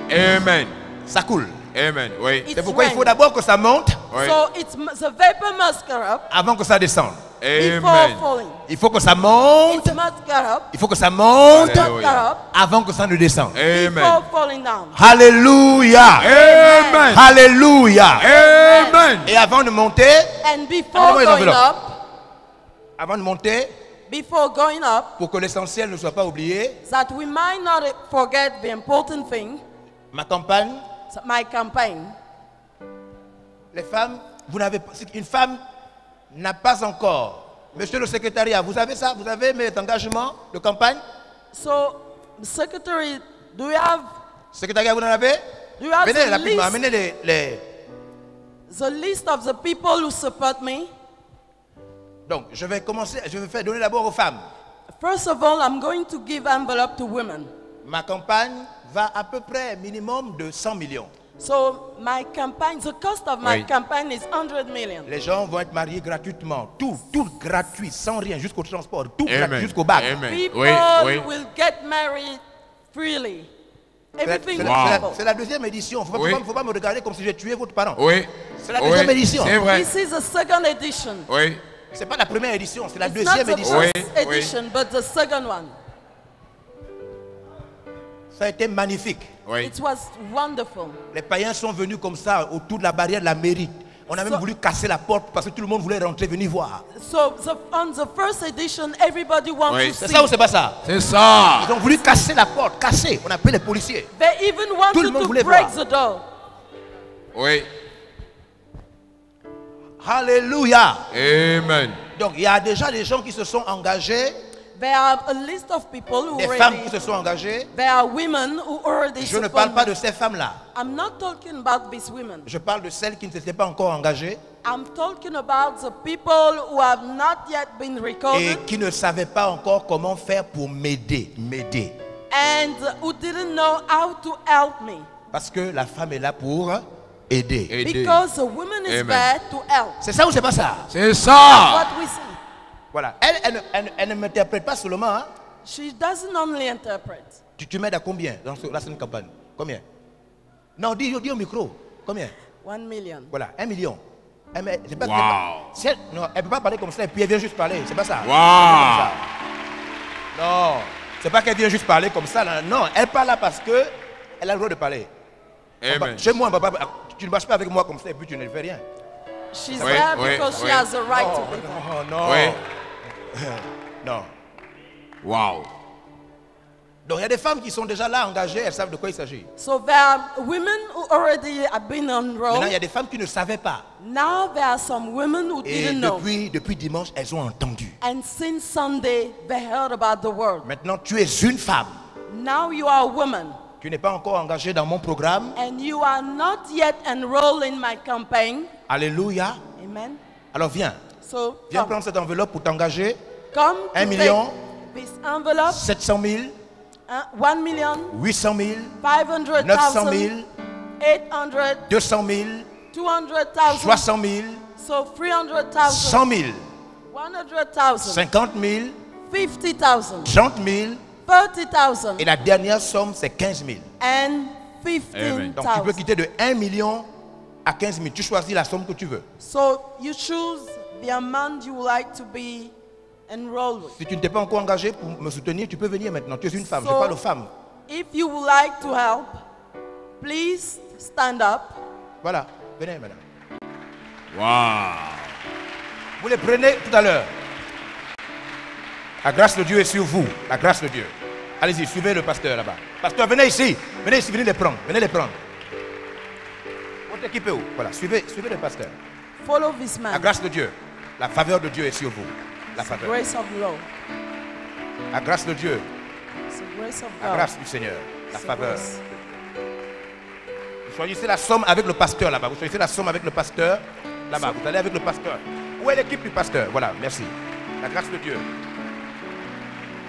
Amen. ça coule. Amen. Oui. C'est it's pourquoi il rain. faut d'abord que ça monte Oui. So the vapor must get up avant que ça descende. before Amen. falling. Il faut que ça monte. It must get up, Il faut que ça monte must get Alléluia. up avant que ça ne descende. Amen. before falling down. Alléluia. Amen. Alléluia. Amen. Et avant de monter, And before Amenez-moi les going enveloppes. up, avant de monter, before going up, pour que l'essentiel ne soit pas oublié, that we might not forget the important thing, ma campagne, my campaign. les femmes, vous n'avez pas, une femme n'a pas encore. Monsieur le secrétariat, vous avez ça? Vous avez mes engagements de campagne? So, Secretary, do you have Secrétariat, vous en avez? Do you have Venez the rapidement, list? amenez les... the list of the people who support me? Donc, je vais commencer, je vais faire donner d'abord aux femmes. First of all, I'm going to give envelope to women. Ma campagne va à peu près minimum de 100 millions. So my campaign, the cost of my Oui. campaign is 100 million. Les gens vont être mariés gratuitement. Tout gratuit, sans rien, jusqu'au transport. Tout Amen. gratuit, jusqu'au bac. Amen. People Oui, oui. will get married freely. C'est la- Everything c'est will la- Wow. c'est be la- c'est la deuxième édition. Il Oui. ne faut pas me regarder comme si j'ai tué votre parent. Oui. C'est la deuxième édition. C'est vrai. This is the second edition. Oui. Ce n'est pas la première édition, c'est la It's deuxième not the édition. Oui, first edition, but the second one. Ça a été magnifique. Oui. It was wonderful. Les païens sont venus comme ça autour de la barrière de la mairie. On a même voulu casser la porte parce que tout le monde voulait rentrer, venir voir. So on the first edition, everybody wants Oui. to C'est see. ça ou c'est pas ça? C'est ça. Ils ont voulu casser la porte, casser. On a appelé les policiers. They even Tout le wanted monde to voulait break voir. the door. Oui. Alléluia. Amen. Donc il y a déjà des gens qui se sont engagés, There are a list of people who des femmes already. qui se sont engagées. There are women who already Je ne support parle pas me. de ces femmes-là. I'm not talking about these women. Je parle de celles qui ne s'étaient pas encore engagées I'm talking about the people who have not yet been et recorded qui ne savaient pas encore comment faire pour m'aider. and who didn't know how to help me. Parce que la femme est là pour aider. Aider. Because a woman is Amen. there to help. C'est ça ou c'est pas ça? C'est ça. What we see. Voilà. Elle ne m'interprète pas seulement. Hein. She doesn't only interpret. Tu m'aides à combien dans la scène campagne? Combien? Non, dis au micro. Combien? 1 million. Voilà, 1 million. C'est pas, Wow. c'est pas- non, elle ne peut pas parler comme ça et puis elle vient juste parler. C'est pas ça. Wow. C'est pas ça. Non, c'est pas qu'elle vient juste parler comme ça. Là. Non, elle parle là parce que elle a le droit de parler. Amen. Chez moi, papa, tu ne marches pas avec moi comme ça et puis tu ne fais rien. She's Oui, there oui, because she oui. has the right to be there. Non, non. Oui. Non. Wow. Donc il y a des femmes qui sont déjà là engagées, elles savent de quoi il s'agit. So there are women who already have been Maintenant, enrolled. il y a des femmes qui ne savaient pas. Now there are some women who Et didn't know. depuis dimanche, elles ont entendu. And since Sunday, they heard about the word. Maintenant, tu es une femme. Now you are a woman. Tu n'es pas encore engagée dans mon programme. And you are not yet enrolled in my campaign. Alléluia. Amen. Alors viens. So Viens come, prendre cette enveloppe pour t'engager. come to 1 million. take this envelope. 700 000, 1 million, 800 000, 500,000, 900 000, 800, 200 000, 200,000. 60 000, So 300,000. 100 000, 100,000. 50 000, 50,000. 30 000 30,000. et la dernière somme c'est 15 000. And Amen. Donc tu peux 15,000. quitter de 1 million à 15 000. Tu choisis la somme que tu veux. So you choose the amount you would like to be enrolled with. Si tu ne t'es pas encore engagé pour me soutenir, tu peux venir maintenant. Tu es une femme, je So- parle aux femmes. If you would like to help, please stand up. Voilà, venez maintenant. Wow. Vous les prenez tout à l'heure. La grâce de Dieu est sur vous. La grâce de Dieu. Allez-y, suivez le pasteur là-bas. Pasteur, venez ici. Venez ici, venez les prendre. Venez les prendre. Votre équipe est où? Voilà, suivez le pasteur. Follow this La man. grâce de Dieu. La faveur de Dieu est sur vous. La The faveur. grace of Lord. La grâce de Dieu. It's the grace of La God. grâce du Seigneur. La It's the faveur. grace. Vous choisissez la somme avec le pasteur là-bas. Vous choisissez la somme avec le pasteur là-bas. Vous allez avec le pasteur. Où est l'équipe du pasteur? Voilà, merci. La grâce de Dieu.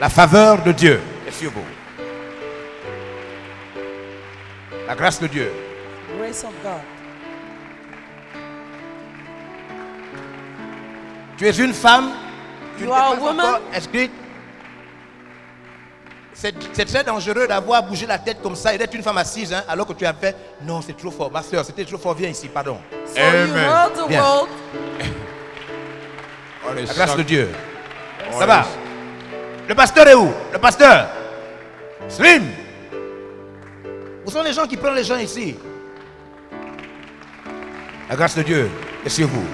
La faveur de Dieu est sur vous. La grâce de Dieu. Grace of God. Tu es une femme. Tu You ne t'es are pas a woman. encore inscrite. C'est très dangereux d'avoir bougé la tête comme ça et d'être une femme assise hein, alors que tu as fait. Non, c'est trop fort. Ma soeur, c'était trop fort. Viens ici, pardon. So you Amen. heard the Bien. word. What a La grâce shock. de Dieu. What Ça a- va? Le pasteur est où? Le pasteur. Slim. Où sont les gens qui prennent les gens ici? La grâce de Dieu est sur vous.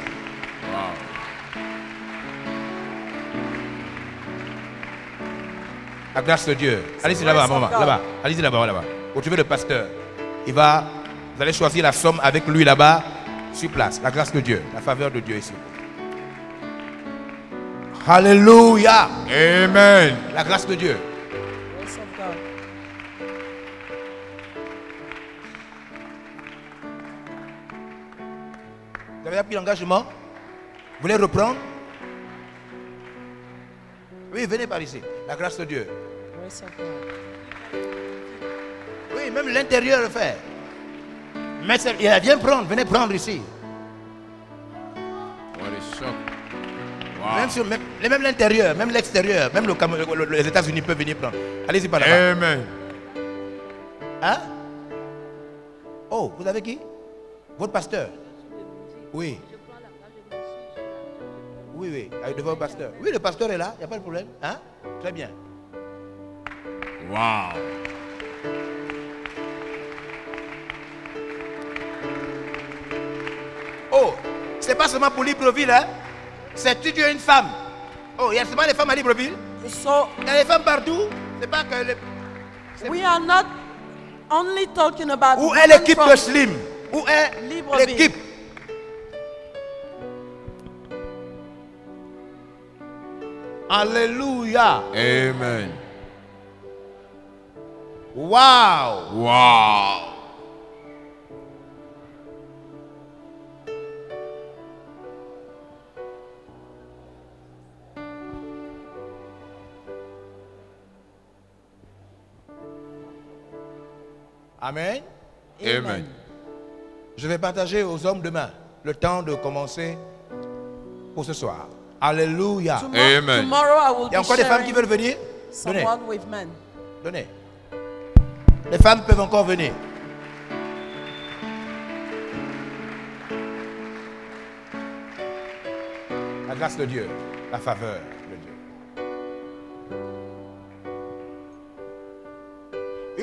La grâce de Dieu. Allez-y là-bas, grace of maman. God. Là-bas. Allez-y là-bas, là-bas. Retrouvez le pasteur. Vous allez choisir la somme avec lui là-bas, sur place. La grâce de Dieu. La faveur de Dieu est sur vous. Alléluia. Amen. La grâce de Dieu. Grace of God. Vous avez pris l'engagement? Vous voulez reprendre? Oui, venez par ici. La grâce de Dieu. Grace of God. Oui, même l'intérieur le fait. Mais viens prendre, venez prendre ici. What a shock. Même l'intérieur, même l'extérieur, même les États-Unis peuvent venir prendre. Allez-y par là-bas. Amen. Hein? Oh, vous avez qui? Votre pasteur? Oui. Oui, oui, devant le pasteur. Oui, le pasteur est là, il n'y a pas de problème. Hein? Très bien. Wow. Oh, c'est pas seulement pour Libreville, hein? C'est tu es une femme. Oh, il y a seulement les femmes à Libreville. So Il y a des femmes partout. C'est pas que les... we are not only talking about Où est women l'équipe from de Slim? Où est Libreville. l'équipe? Alléluia. Amen. Wow. Wow. Amen. Amen. Je vais partager aux hommes demain le temps de commencer pour ce soir. Alléluia. Amen. Tomorrow I will Il y a be encore des femmes qui sharing veulent venir? Donnez, someone with men. donnez. Les femmes peuvent encore venir. La grâce de Dieu, la faveur de Dieu.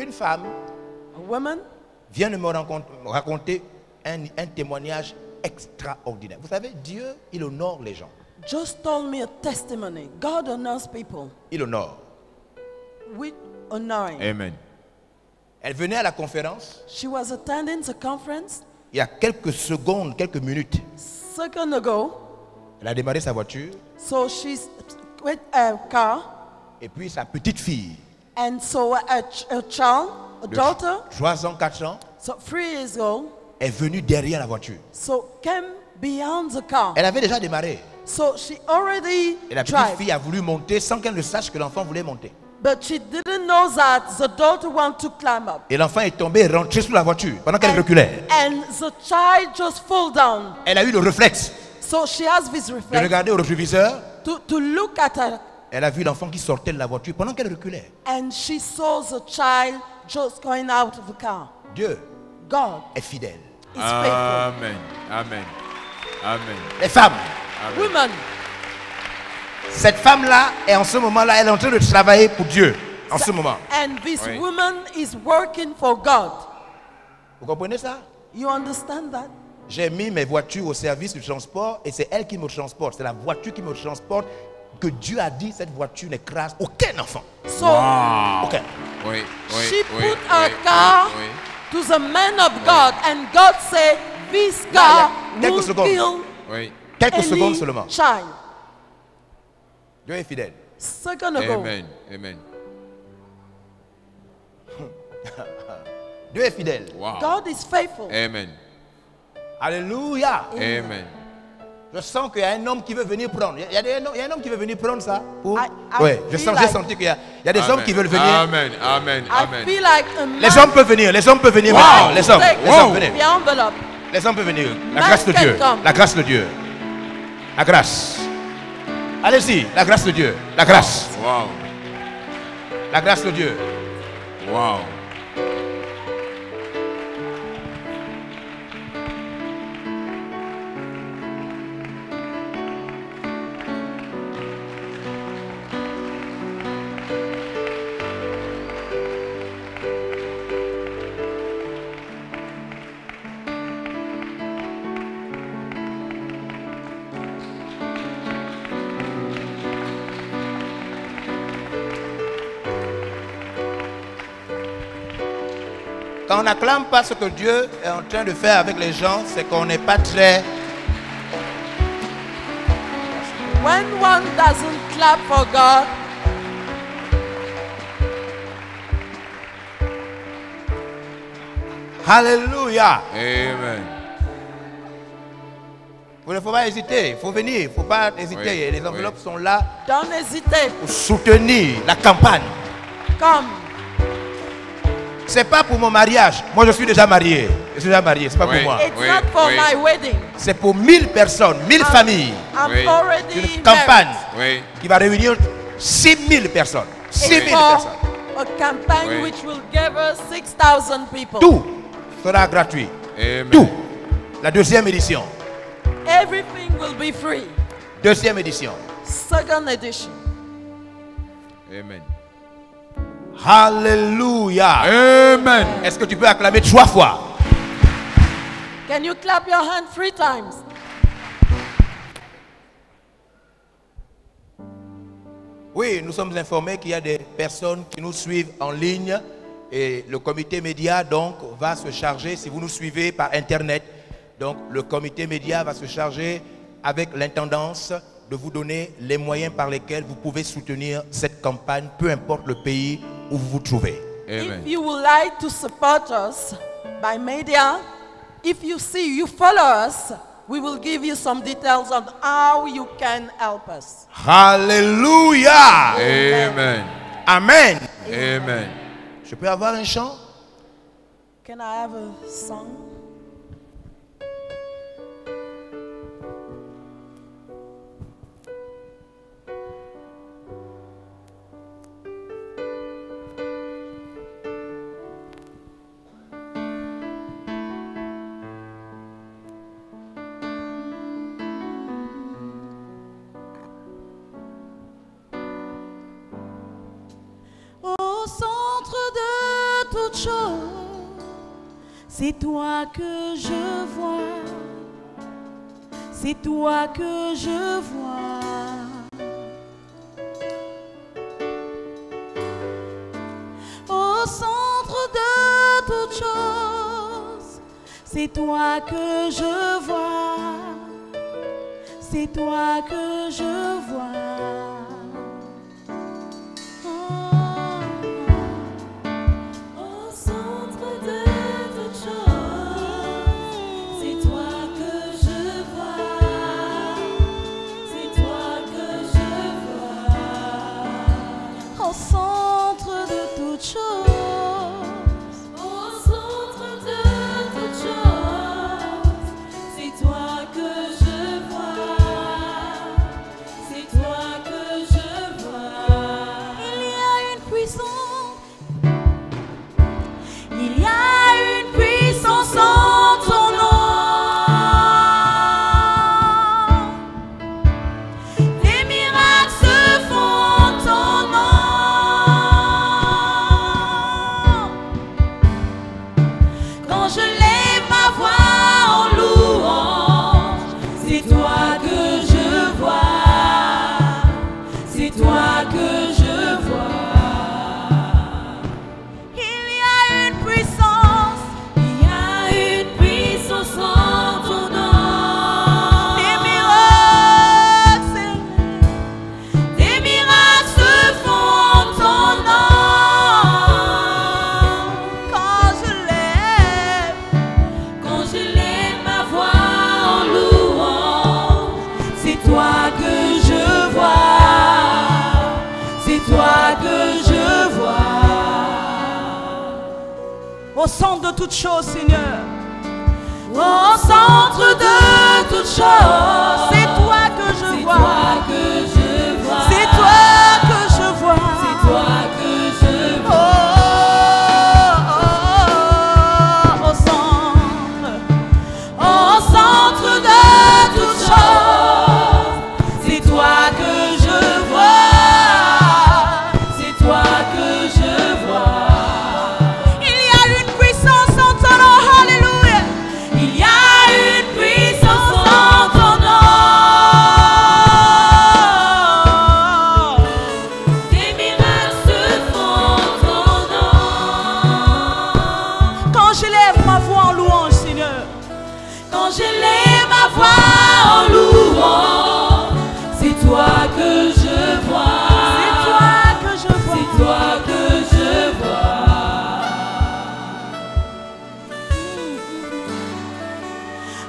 Une femme A woman vient de me raconter un témoignage extraordinaire. Vous savez, Dieu, il honore les gens. just told me a testimony. God honors people. Il honore. We honor him. Amen. Elle venait à la conférence She was attending the conference. il y a quelques secondes, quelques minutes. Second ago, Elle a démarré sa voiture so she's with a car, et puis sa petite fille and so a child, a de daughter, 3 ans, 4 ans, so 3 years old, est venue derrière la voiture. so came behind the car. Elle avait déjà démarré. So she already Et la petite tried, fille a voulu monter sans qu'elle ne sache que l'enfant voulait monter. But she didn't know that the daughter wanted to climb up. Et l'enfant est tombé et rentré sous la voiture pendant qu'elle reculait. And the child just fall down. Elle a eu le réflexe So she has this de reflex regarder au rétroviseur. to look at her. Elle a vu l'enfant qui sortait de la voiture pendant qu'elle reculait. And she saw the child just going out of the car. Dieu God est fidèle. is faithful. Amen. Amen. Amen. Les femmes, Women, cette femme-là est en ce moment-là, elle est en train de travailler pour Dieu. En ce moment. and this Oui. woman is working for God. Vous comprenez ça? You understand that? J'ai mis mes voitures au service du transport et c'est elle qui me transporte. C'est la voiture qui me transporte que Dieu a dit cette voiture n'écrase aucun enfant. So Aucun. Oui, oui, she oui, put oui, her oui, car oui. to the man of God, and God said, this Là, car il y a quelques will secondes. kill Oui. Quelques secondes any seulement. child. Dieu est fidèle. Second ago, Amen. Amen. Dieu est fidèle. Wow. God is faithful. Amen. Alléluia. Amen. Je sens qu'il y a un homme qui veut venir prendre. Il y a un homme qui veut venir prendre ça. Pour... I Ouais, j'ai feel j'ai like- senti qu'il y a des hommes Amen. qui veulent venir. Amen. Amen. I Amen. feel like a man Les hommes peuvent venir. Les hommes peuvent venir Wow. maintenant. Les hommes. take Les hommes, venez. the envelope. Les hommes peuvent venir. La Man grâce de can Dieu. come. La grâce de Dieu. La grâce. Allez-y. La grâce de Dieu. La grâce. Wow. La grâce de Dieu. Wow. Quand on n'acclame pas ce que Dieu est en train de faire avec les gens, c'est qu'on n'est pas très... When one doesn't clap for God, Alléluia. Amen. Il ne faut pas hésiter. Il faut venir. Il ne faut pas hésiter. Oui, Les enveloppes oui. sont là don't hesitate. pour soutenir la campagne. Come. C'est pas pour mon mariage. Moi, je suis déjà marié. Je suis déjà marié. C'est pas Oui. pour moi. It's Oui, not for oui. my wedding. C'est pour 1000 personnes, 1000 familles. I'm Oui. already Une campagne married. Oui. qui va réunir 6000 personnes. 6000 It's personnes. for a campaign Oui. which will gather 6,000 people. Tout sera gratuit. Amen. Tout. La deuxième édition. Everything will be free. Deuxième édition. Second edition. Amen. Alléluia. Amen. Est-ce que tu peux acclamer 3 fois? Can you clap your hand 3 times? Oui, nous sommes informés qu'il y a des personnes qui nous suivent en ligne et le comité média donc va se charger, si vous nous suivez par internet, donc le comité média va se charger avec l'intendance de vous donner les moyens par lesquels vous pouvez soutenir cette campagne, peu importe le pays où vous vous trouvez. Amen. If you would like to support us by media, if you follow us, we will give you some details on how you can help us. Alléluia. Amen. Amen. Amen. Je peux avoir un chant? Can I have a song? Au centre de toute chose, c'est toi que je vois, c'est toi que je vois. Au centre de toute chose, c'est toi que je vois, c'est toi que je vois. Au centre de toute chose, c'est toi que je vois, c'est toi que je vois. Au centre Au centre de toutes choses, Seigneur. Au centre de toutes choses, C'est toi que je c'est vois. toi que je vois. C'est toi que je vois. C'est toi que je Oh, vois. au centre de toutes choses, c'est toi que je vois. C'est toi que je vois. il y a une puissance en ton nom. Alléluia. Il y a une puissance en ton nom. Des miracles se font en ton nom. Quand je lève ma voix en louange, Seigneur. Quand je lève ma voix en louant, c'est toi que je vois. C'est toi que je vois. C'est toi que je vois.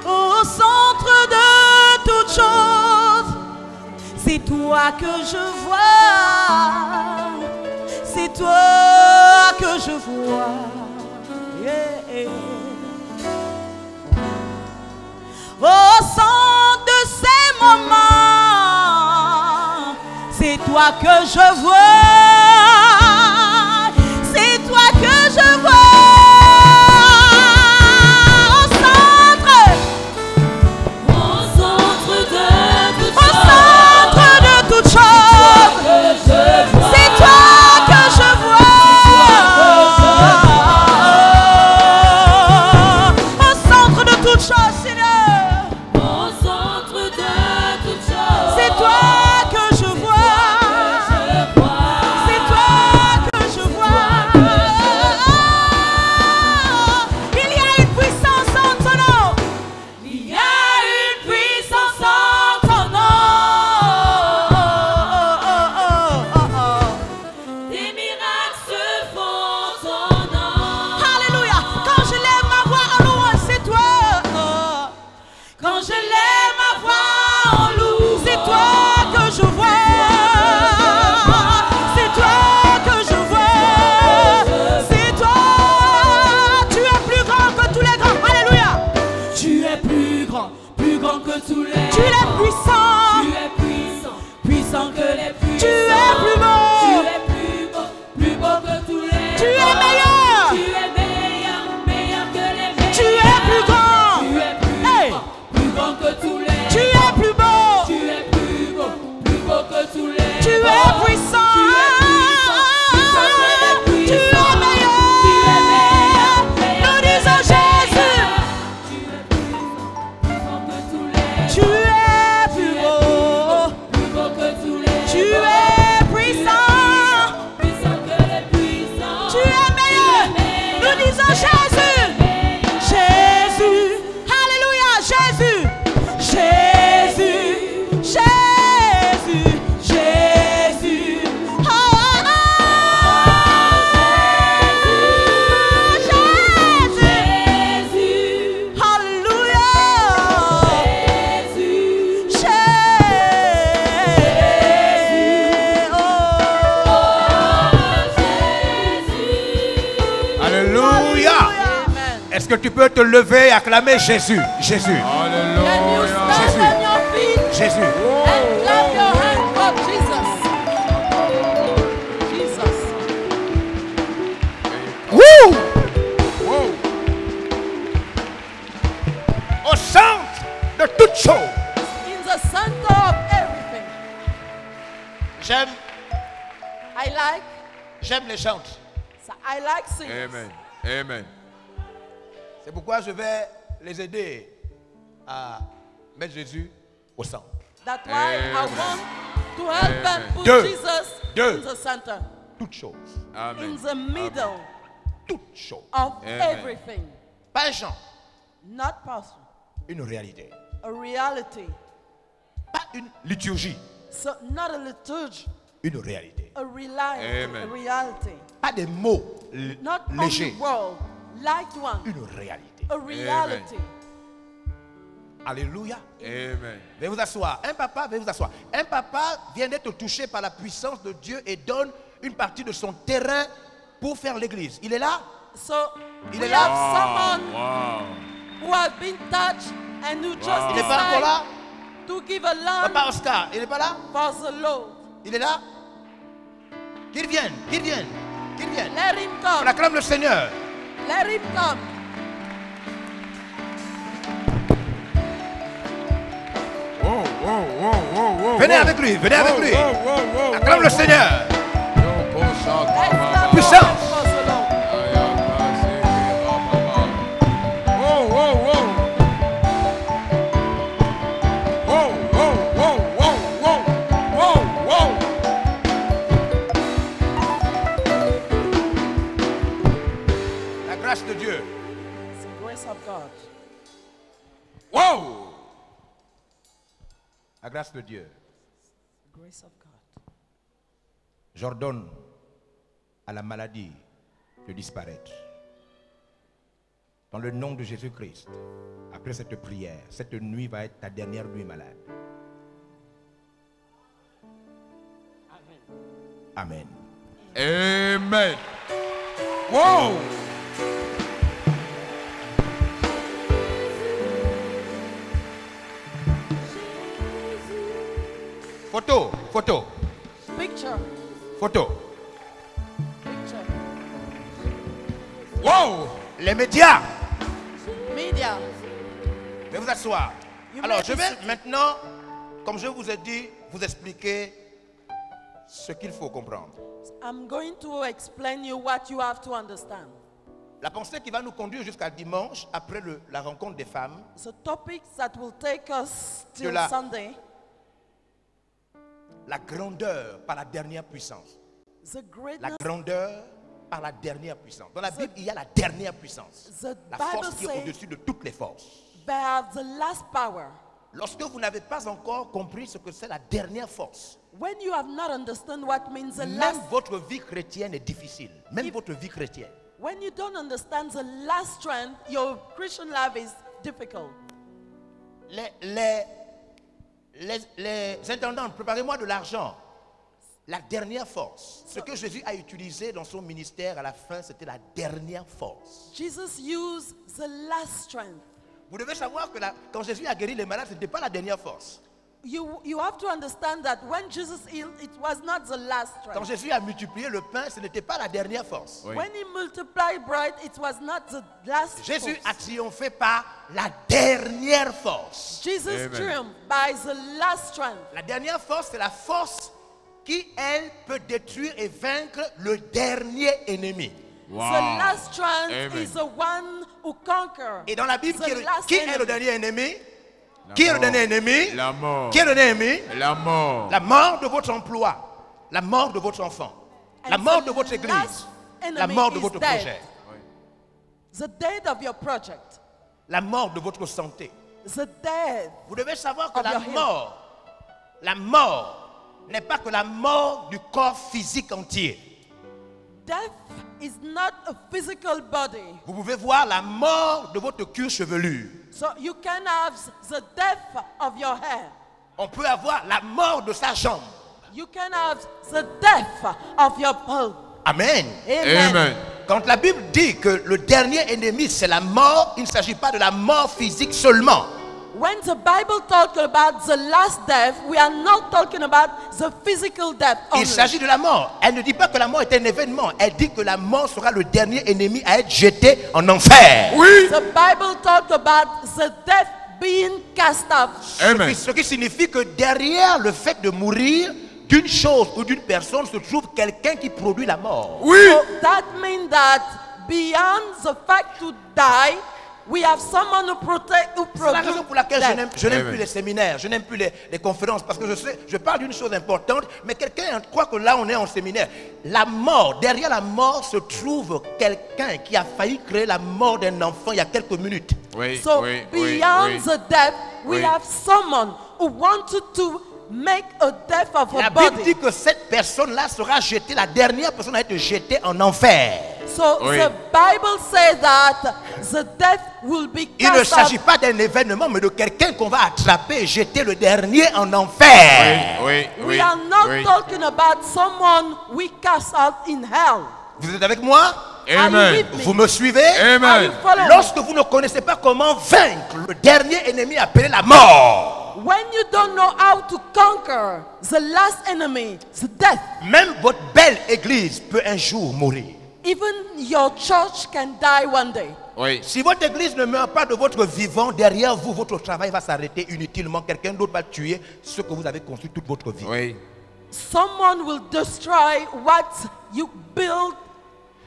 Au centre de toutes choses, c'est toi que je vois. C'est toi que je vois. Yeah. Au centre de ces moments, c'est toi que je vois. C'est toi que je vois. Au centre de toutes choses, Que je vois. c'est toi que je vois. Au centre de toutes choses, Seigneur, Au centre de toutes choses, c'est toi que je vois. C'est toi que je vois. Il y a une puissance en ton nom. il y a une puissance en ton nom. Des miracles se font en ton nom. Alléluia. Quand je lève ma voix en louange, c'est toi. Quand je lève ma voix en loup, C'est toi que je vois. C'est toi que je vois. C'est toi. Tu es plus grand que tous les grands. Alléluia. tu es plus grand que tous les. Tu es puissant. Tu es puissant, puissant que les puissants. Tu es plus beau. Tu es plus beau que tous les. Tu es meilleur. Tu es meilleur, meilleur que les meilleurs. Tu es plus grand. Tu es Hey. plus grand que tous les. Tu es plus beau. Tu es plus beau que tous les. Tu es puissant. Tu es puissant, puissant que les Tu es puissants. meilleur. Tu es meilleur, meilleur Nous que disons les Jésus. meilleurs. Tu es puissant que tous les. Tu es plus beau. Plus beau que tous les. Tu es puissant. Puissant que les puissants. Tu es meilleur. Nous disons Jésus. Jésus. Alléluia. Jésus. Jésus. Jésus. Jésus. Oh, oh, oh. Jésus. Alléluia. Jésus. Oh. Alléluia. Amen. Est-ce que tu peux te lever et acclamer Jésus? Jésus. Can you Alléluia. stand Jésus. on your feet Jésus. and clap your hands for Jesus? Jesus. Wouh! Wow. Au centre de toutes choses. In the center of everything. J'aime les chantes. So I like singing. Amen. Amen. C'est pourquoi je vais les aider à mettre Jésus au centre. That's why I Amen. want to help them put Deux. Jesus Deux. in the center, Toutes choses. Amen. in the middle Toutes choses. of Amen. everything. Pas un chant, Not person, une réalité. a reality. Pas une liturgie, So not a liturgy, une réalité. a reality. Amen. A reality. Pas des mots Not légers, only world, light one, une réalité. a reality. Alléluia. Amen. Veuillez vous asseoir. Veuillez vous asseoir. Un papa vient d'être touché par la puissance de Dieu et donne une partie de son terrain pour faire l'église. Il est là? So Il we est là. have someone Wow. who has been touched and who just Wow. Il n'est pas encore là? decided to give a lamb Papa Oscar, il n'est pas là? for the Lord. Il est là? Qu'il vienne, qu'il vienne, qu'il vienne. Let him On come. acclame le Seigneur. Let him come. Wow, wow, wow, wow, wow. Venez avec lui, venez avec lui. Acclame le Seigneur. Let's clap Puissance. our hands for the Lord. Wow, wow, wow. Wow, wow, wow, wow, wow, wow, wow. La grâce de Dieu. It's the grace of God. Wow. La grâce de Dieu. The grace of God. J'ordonne à la maladie de disparaître. Dans le nom de Jésus-Christ, après cette prière, cette nuit va être ta dernière nuit malade. Amen. Amen. Wow. Photo, photo, Picture. photo. Picture. Wow. Les médias, Media. veuillez vous asseoir. You Alors, may je be vais seated. maintenant, comme je vous ai dit, vous expliquer ce qu'il faut comprendre. I'm going to explain you what you have to understand. La pensée qui va nous conduire jusqu'à dimanche, après la rencontre des femmes, The topics that will take us till la- Sunday, la grandeur par la dernière puissance. the La greatness, grandeur par la dernière puissance. Dans la Bible, il y a la dernière puissance. the La Bible force qui est says au-dessus de toutes les forces. they have the last power. Lorsque vous n'avez pas encore compris ce que c'est la dernière force, When you have not understood what means the même last, votre vie chrétienne est difficile. Même If- votre vie chrétienne. when you don't understand the last strength, your Christian life is difficult. Les intendants, préparez-moi de l'argent. La dernière force. Ce que Jésus a utilisé dans son ministère à la fin, c'était la dernière force. Jesus used the last strength. Vous devez savoir que quand Jésus a guéri les malades, ce n'était pas la dernière force. You have to understand that when Jesus healed, it was not the last Quand strength. Jésus a multiplié le pain, ce n'était pas la dernière force. Oui. When he multiplied bread, it was not the last Jésus a force. triomphé par la dernière force. Jesus Amen. triumphed by the last strength. La dernière force, c'est la force qui, elle, peut détruire et vaincre le dernier ennemi. Wow. The last strength Amen. is the one who conquers. Et dans la Bible, The qui est last qui est le enemy. dernier ennemi? La Qui est le mort. dernier ennemi? La mort. Qui est le dernier ennemi? La mort. La mort de votre emploi, la mort de votre enfant, la And mort the de votre église, last la enemy mort de is votre death. projet, The death of your project. la mort de votre santé. The death. Vous devez savoir que Of your la mort n'est pas que la mort du corps physique entier. Death is not a physical body. Vous pouvez voir la mort de votre cuir chevelu. So you can have the death of your hair. On peut avoir la mort de sa jambe. You can have the death of your pulse. Amen. Amen. Amen. Quand la Bible dit que le dernier ennemi c'est la mort, il ne s'agit pas de la mort physique seulement. When the Bible talks about the last death, we are not talking about the physical death only. Il s'agit de la mort. Elle ne dit pas que la mort est un événement. Elle dit que la mort sera le dernier ennemi à être jeté en enfer. Oui. The Bible talks about the death being cast off. Amen. Ce qui signifie que derrière le fait de mourir d'une chose ou d'une personne se trouve quelqu'un qui produit la mort. Oui. So that means that beyond the fact to die, we have someone who protect, who C'est la raison produce pour laquelle death. je n'aime Amen. plus les séminaires, je n'aime plus les conférences, parce que je parle d'une chose importante, mais quelqu'un croit que là on est en séminaire. La mort, derrière la mort se trouve quelqu'un qui a failli créer la mort d'un enfant il y a quelques minutes. Oui. So oui, oui, beyond oui. the death, we Oui. have someone who wanted to make a death of La a Bible dit body. que cette personne-là sera jetée, la dernière personne à être jetée en enfer. So Oui. the Bible says that the death will be Il ne cast s'agit off. pas d'un événement, mais de quelqu'un qu'on va attraper et jeter le dernier en enfer. Oui, oui, We are not oui. talking about someone we cast out in hell. Vous êtes avec moi? Are Amen. you with me? Vous me suivez? Are you Amen. following? Lorsque vous ne connaissez pas comment vaincre le dernier ennemi appelé la mort, When you don't know how to conquer the last enemy, the death, même votre belle église peut un jour mourir. even your church can die one day. Oui. Si votre église ne meurt pas de votre vivant, derrière vous, votre travail va s'arrêter inutilement. Quelqu'un d'autre va tuer ce que vous avez construit toute votre vie. Oui. Someone will destroy what you built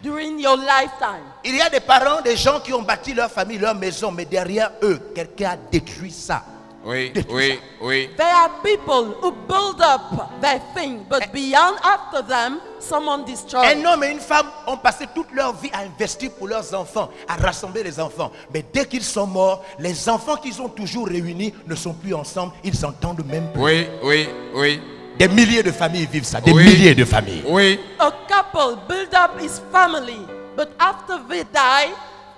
during your lifetime. Il y a des parents, des gens qui ont bâti leur famille, leur maison, mais derrière eux, quelqu'un a détruit ça. Oui. Détruit Oui. ça. Oui. There are people who build up their thing, but beyond after them, someone destroys. Un homme et une femme ont passé toute leur vie à investir pour leurs enfants, à rassembler les enfants. Mais dès qu'ils sont morts, les enfants qu'ils ont toujours réunis ne sont plus ensemble, ils s'entendent même plus. Oui. Oui. Oui. Des milliers de familles vivent ça, des Oui. milliers de familles. Oui. A couple build up his family, but after they die,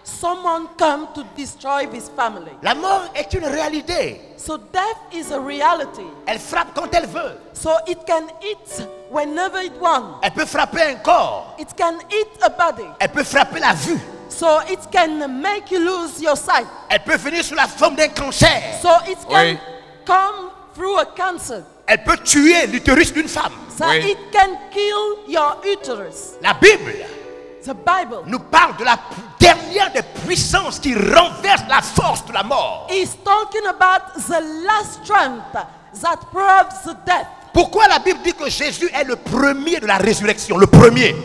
someone come to destroy his family. La mort est une réalité. So death is a reality. Elle frappe quand elle veut. So it can eat whenever it wants. Elle peut frapper un corps. It can eat a body. Elle peut frapper la vue. So it can make you lose your sight. Elle peut venir sous la forme d'un cancer. So it can Oui. come through a cancer. Elle peut tuer l'utérus d'une femme. So Oui. it can kill your uterus. La Bible The Bible nous parle de la dernière des puissances qui renverse la force de la mort. is talking about the last strength that proves the death. Pourquoi la Bible dit que Jésus est le premier de la résurrection, le premier?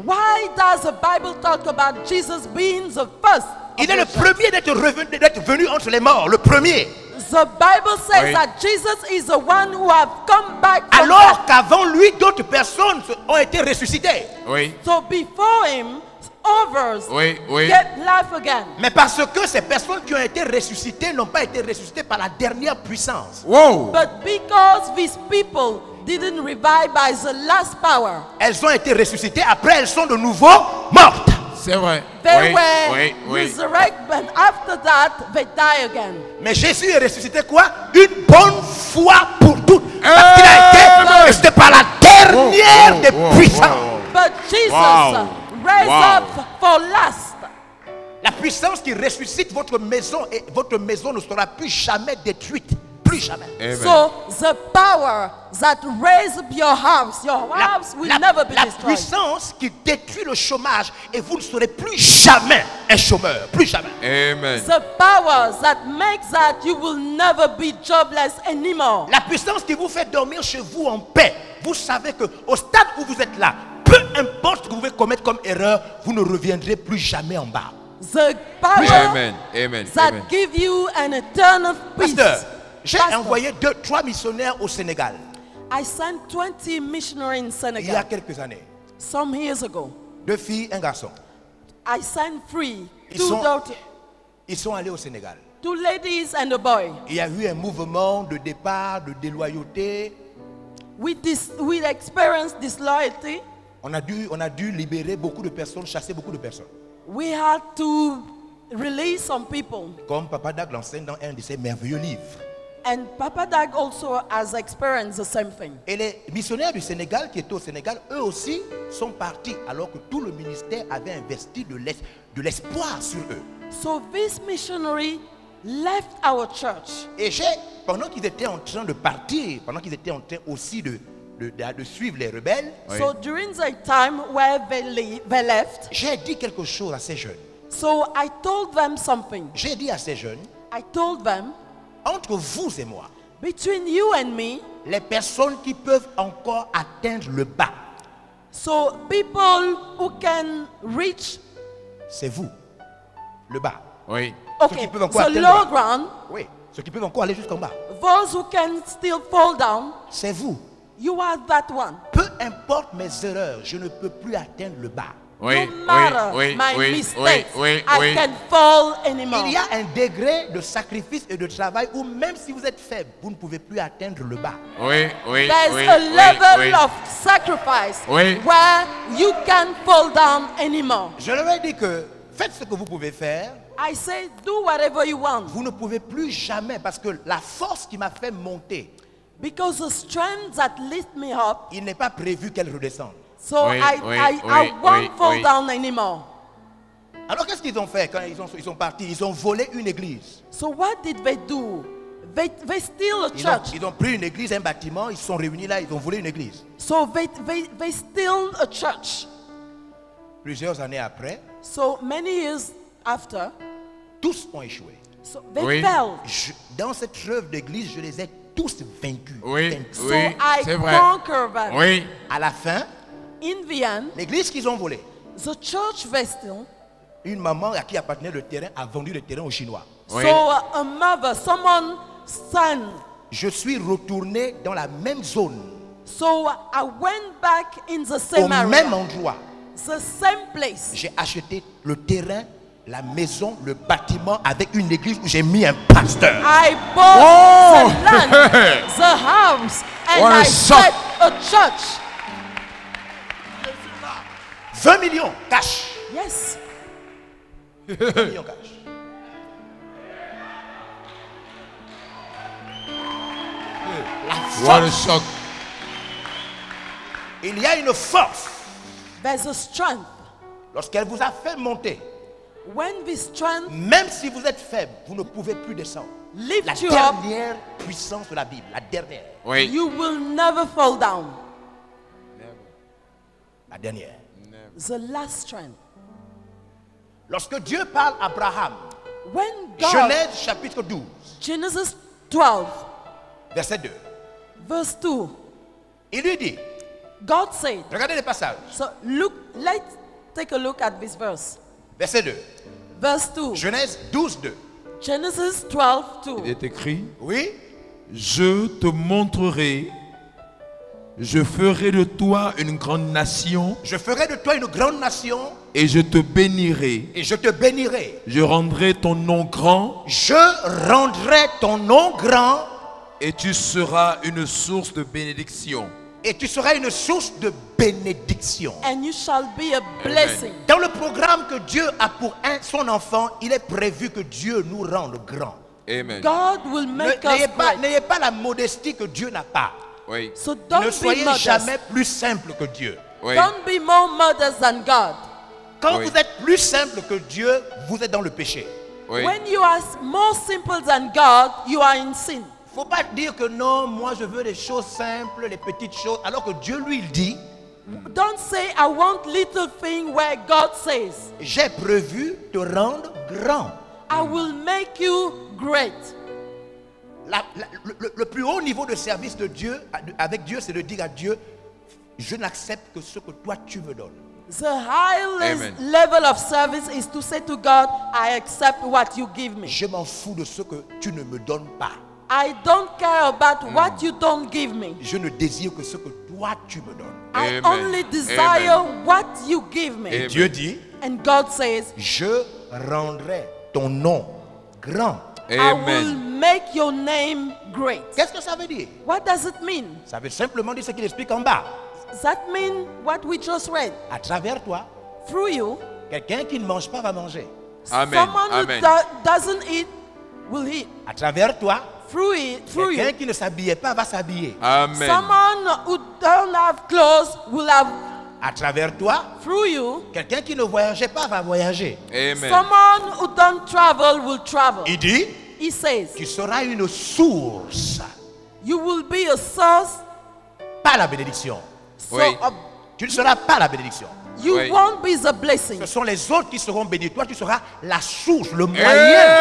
Why does the Bible talk about Jesus being the first? Il est le of the premier d'être venu entre les morts, le premier. The Bible says Oui. that Jesus is the one who have come back from Alors death. qu'avant lui, d'autres personnes ont été ressuscitées. Oui. So before him, others Oui. Oui. get life again. Mais parce que ces personnes qui ont été ressuscitées n'ont pas été ressuscitées par la dernière puissance. Wow. But because these people didn't revive by the last power, Elles ont été ressuscitées, après elles sont de nouveau mortes. C'est vrai. they Oui. were Oui. Oui. resurrected, but after that, they die again. Mais Jésus est ressuscité quoi? Une bonne fois pour toutes. Parce qu'il a été ressuscité par la dernière des puissances. But Jesus Wow. raised Wow. up for last. La puissance qui ressuscite votre maison et votre maison ne sera plus jamais détruite. Plus jamais. Amen. So the power that raised up your house will never be la destroyed. puissance qui détruit le chômage et vous ne serez plus jamais un chômeur. Plus jamais. Amen. The power that makes that you will never be jobless anymore. La puissance qui vous fait dormir chez vous en paix. Vous savez que au stade où vous êtes là, peu importe ce que vous pouvez commettre comme erreur, vous ne reviendrez plus jamais en bas. The power Amen. Amen. that Amen. give you an eternal peace. Pasteur, j'ai Pastor, envoyé 3 missionnaires au Sénégal I sent 20 missionaries in il y a Senegal quelques années. some years ago. 2 filles, un garçon. I sent 3, Ils 2 sont- daughters, Ils sont allés au Sénégal. 2 ladies and a boy. Il y a eu un mouvement de départ, de déloyauté. We experienced disloyalty. On a dû libérer beaucoup de personnes, chasser beaucoup de personnes. We had to release some people. Comme Papa Dag l'enseigne dans un de ses merveilleux livres. And Papa Dag also has experienced the same thing. Et les missionnaires du Sénégal qui étaient au Sénégal, eux aussi sont partis alors que tout le ministère avait investi de l'espoir sur eux. So this missionary left our church. Et pendant qu'ils étaient en train de partir, pendant qu'ils étaient en train aussi de suivre les rebelles, Oui. So during the time where they left, j'ai dit quelque chose à ces jeunes. so I told them something. J'ai dit à ces jeunes, I told them, entre vous et moi, between you and me, les personnes qui peuvent encore atteindre le bas, so people who can reach, c'est vous. Le bas. Oui. Ceux okay, qui peuvent encore so atteindre low le bas. ground, Oui. Ceux qui peuvent encore aller jusqu'en bas, those who can still fall down, c'est vous. you are that one. Peu importe mes erreurs, je ne peux plus atteindre le bas. Oui. No matter Oui. my Oui. mistakes, Oui. I Oui. can fall anymore. Il y a un degré de sacrifice et de travail où même si vous êtes faible, vous ne pouvez plus atteindre le bas. Oui. Oui. There's Oui. a Oui. level Oui. of sacrifice Oui. where you can't fall down anymore. Je leur ai dit que faites ce que vous pouvez faire. I say, do whatever you want. Vous ne pouvez plus jamais parce que la force qui m'a fait monter, Because the strength that lift me up, il n'est pas prévu qu'elle redescende. so Oui, I oui, I oui, won't oui, fall oui. down anymore. Alors qu'est-ce qu'ils ont fait quand ils sont partis? Ils ont volé une église. So what did they do? They steal a church. Ils ont pris une église, un bâtiment, ils se sont réunis là, ils ont volé une église. So they steal a church. Plusieurs années après, So many years after, tous ont échoué. so they Oui. fell. Dans cette œuvre d'église, je les ai tous vaincus. Oui, Vaincus. So oui, I c'est vrai. conquer them. Oui. À la fin, In the end, l'église qu'ils ont volée, the church they steal. une maman à qui appartenait le terrain a vendu le terrain aux Chinois. Oui. So a mother, someone's son. Je suis retourné dans la même zone, So I went back in the au same area, même endroit. the same place. J'ai acheté le terrain, la maison, le bâtiment avec une église où j'ai mis un pasteur. I bought Oh! the land, the house, and What a I shock. set a church. 20 millions cash. Yes. 20 millions cash. La What a force. shock. Il y a une force. There's a strength. Lorsqu'elle vous a fait monter, When this strength même si vous êtes faible, vous ne pouvez plus descendre. lifts La you up, dernière puissance de la Bible, la dernière. Oui. you will never fall down. La dernière. The last strength. Lorsque Dieu parle à Abraham, When God, Genèse chapitre 12, Genesis 12, verset 2, verse 2, il lui dit, God said, regardez les passages, so let's take a look at this verse. verset 2, Verse 2, Genèse 12, 2. Genesis 12, Il 2. est écrit, Oui, je te montrerai, je ferai de toi une grande nation je ferai de toi une grande nation et je te bénirai. et je te bénirai. Je rendrai ton nom grand Je rendrai ton nom grand et tu seras une source de bénédiction. et tu seras une source de bénédiction. And you shall be a blessing. Dans le programme que Dieu a pour son enfant, il est prévu que Dieu nous rende grands. Amen. God will make us great. N'ayez pas la modestie que Dieu n'a pas. Oui. So Ne don't be soyez modest. jamais plus simple que Dieu. Oui. Don't be more modest than God. Quand Oui. vous êtes plus simple que Dieu, vous êtes dans le péché. Oui. When you are more simple than God, you are in sin. Il ne faut pas dire que non, moi je veux les choses simples, les petites choses, alors que Dieu lui il dit, Don't say, I want little thing where God says, j'ai prévu te rendre grand. I will make you great. Le plus haut niveau de service de Dieu, avec Dieu, c'est de dire à Dieu, je n'accepte que ce que toi tu me donnes. The highest Amen. level of service is to say to God, I accept what you give me. Je m'en fous de ce que tu ne me donnes pas. I don't care about what you don't give me. Je ne désire que ce que toi tu me donnes. I Amen. only desire what you give me. Amen. Dieu dit, And God says, je rendrai ton nom grand. I will Amen. make your name great. Qu'est-ce que ça veut dire? What does it mean? Ça veut simplement dire ce qu'il explique en bas. Does that mean what we just read? À travers toi, Through you, quelqu'un qui ne mange pas va manger. Amen. someone who Amen. doesn't eat will eat. À travers toi, Through quelqu'un you, qui ne s'habillait pas va s'habiller. Amen. someone who don't have clothes will have. À travers toi, Through you, quelqu'un qui ne voyageait pas va voyager. Amen. someone who don't travel will travel. Il dit, He says, tu seras une source, you will be a source. pas la bénédiction. So Oui. Tu ne seras pas la bénédiction. you Oui. won't be the blessing. Ce sont les autres qui seront bénis. Toi, tu seras la source, le moyen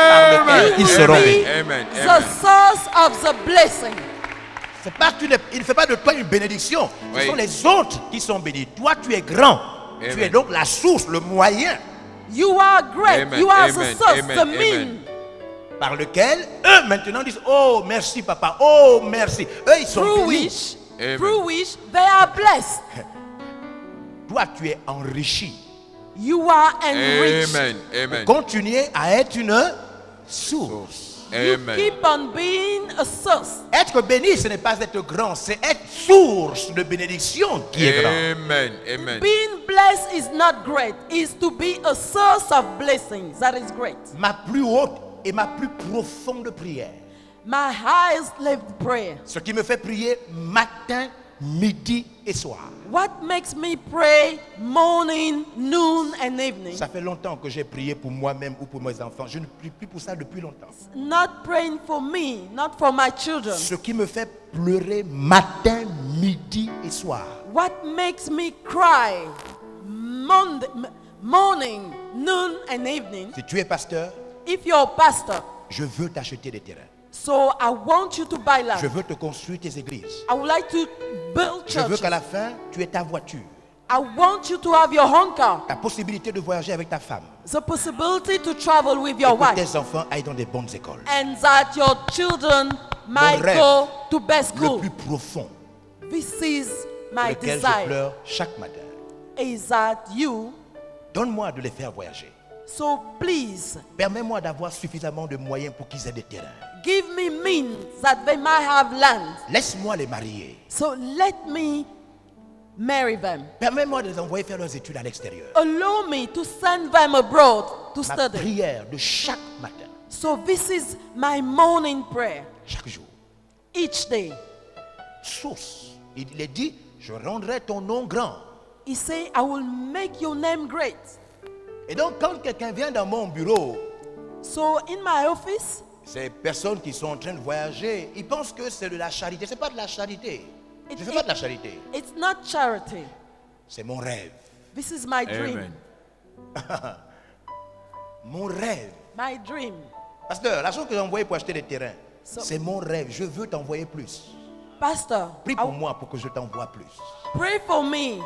par lequel You ils will seront Amen. bénis. be Amen. the Amen. source of the blessing. C'est pas que il ne fait pas de toi une bénédiction. Ce Oui. sont les autres qui sont bénis. Toi, tu es grand. Tu Amen. es donc la source, le moyen You are great. Amen. You are the Amen. source, Amen. the Amen. mean. par lequel eux maintenant disent, oh merci papa, oh merci. Eux ils sont Through bénis. which they are blessed. Toi, tu es enrichi. You are enriched. Amen. Amen. Continuez à être une source. You Amen. keep on being a source. Être béni, ce n'est pas être grand, c'est être source de bénédiction qui est grand. Amen. Amen. Being blessed is not great. It's to be a source of blessings. That is great. Ma plus haute et ma plus profonde prière, My highest level prayer. ce qui me fait prier matin, midi et soir. What makes me pray morning, noon, and evening? Ça fait longtemps que j'ai prié pour moi-même ou pour mes enfants. Je ne prie plus pour ça depuis longtemps. Not praying for me, not for my children. Ce qui me fait pleurer matin, midi et soir. What makes me cry morning, noon, and evening? Si tu es pasteur, If you're a pastor, je veux t'acheter des terrains. so I want you to buy land. Je veux te construire tes églises. I would like to build Je veux churches. qu'à la fin, tu aies ta voiture. I want you to have your own car. La possibilité de voyager avec ta femme. The possibility to travel with Et your que wife. tes enfants aillent dans des bonnes écoles. And that your children might rêve, go to best Le school. plus profond, This is pour my lequel je desire. pleure chaque matin. Is that you? Donne-moi de les faire voyager. So please Permets-moi d'avoir suffisamment de moyens pour qu'ils aient des terrains. give me means that they might have land. Laisse-moi les marier. So let me marry them. Permets-moi de les envoyer faire leurs études à l'extérieur. Allow me to send them abroad to Ma study. prière de chaque matin, So this is my morning prayer chaque jour. each day. Source. Il est dit, je rendrai ton nom grand. He say, I will make your name great. Et donc, quand quelqu'un vient dans mon bureau, So in my office, ces personnes qui sont en train de voyager, ils pensent que c'est de la charité. Ce n'est pas de la charité. Je ne fais It- pas de la charité. it's not charity. C'est mon rêve. This is my dream. Amen. Mon rêve. My dream. Pasteur, l'argent que j'ai envoyé pour acheter des terrains, So- c'est mon rêve. Je veux t'envoyer plus. Pastor, Prie pour moi pour que je t'envoie plus. pray for me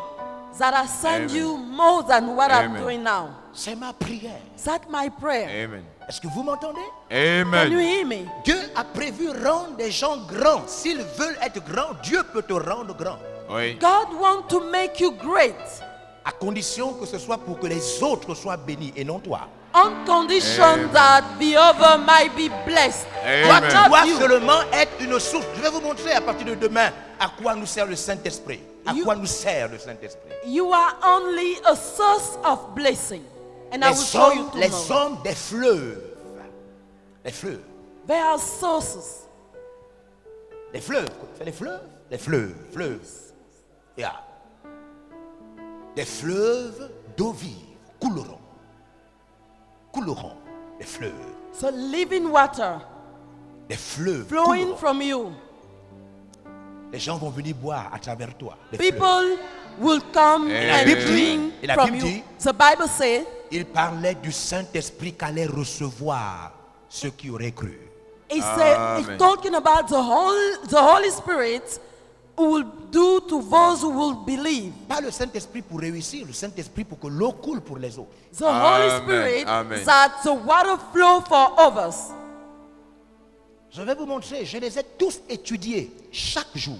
that I send Amen. you more than what I'm Amen. doing now. C'est ma prière. That's my prayer. Amen. Est-ce que vous m'entendez? Can you Amen. hear me? Dieu a prévu rendre des gens grands. S'ils veulent être grands, Dieu peut te rendre grand. Oui. God wants to make you great À condition que ce soit pour que les autres soient bénis et non toi. on condition Amen. that the other might be blessed. Toi, Amen. tu dois you. seulement être une source. Je vais vous montrer à partir de demain à quoi nous sert le Saint-Esprit. À You- quoi nous sert le Saint-Esprit. You are only a source of blessing. And I will show you Les tomorrow. hommes des fleuves. Les fleuves. There are sources. Les fleuves. C'est les fleuves? Les fleuves. Fleuves. Yeah. Des fleuves d'eau vive. Couleront. Couleront. Les fleuves. So living water Les fleuves. flowing couleront. from you. Les gens vont venir boire à travers toi. Les fleuves. People will come Et and la Bible drink dit- et la from Bible you. dit- The Bible says Il parlait du Saint-Esprit qu'allaient recevoir ceux qui auraient cru. It's talking about the Holy Spirit who will do to those who will believe. Pas le Saint-Esprit pour réussir, le Saint-Esprit pour que l'eau coule pour les autres. The Holy Amen. Spirit Amen. that the water flow for others. Je vais vous montrer, je les ai tous étudiés chaque jour.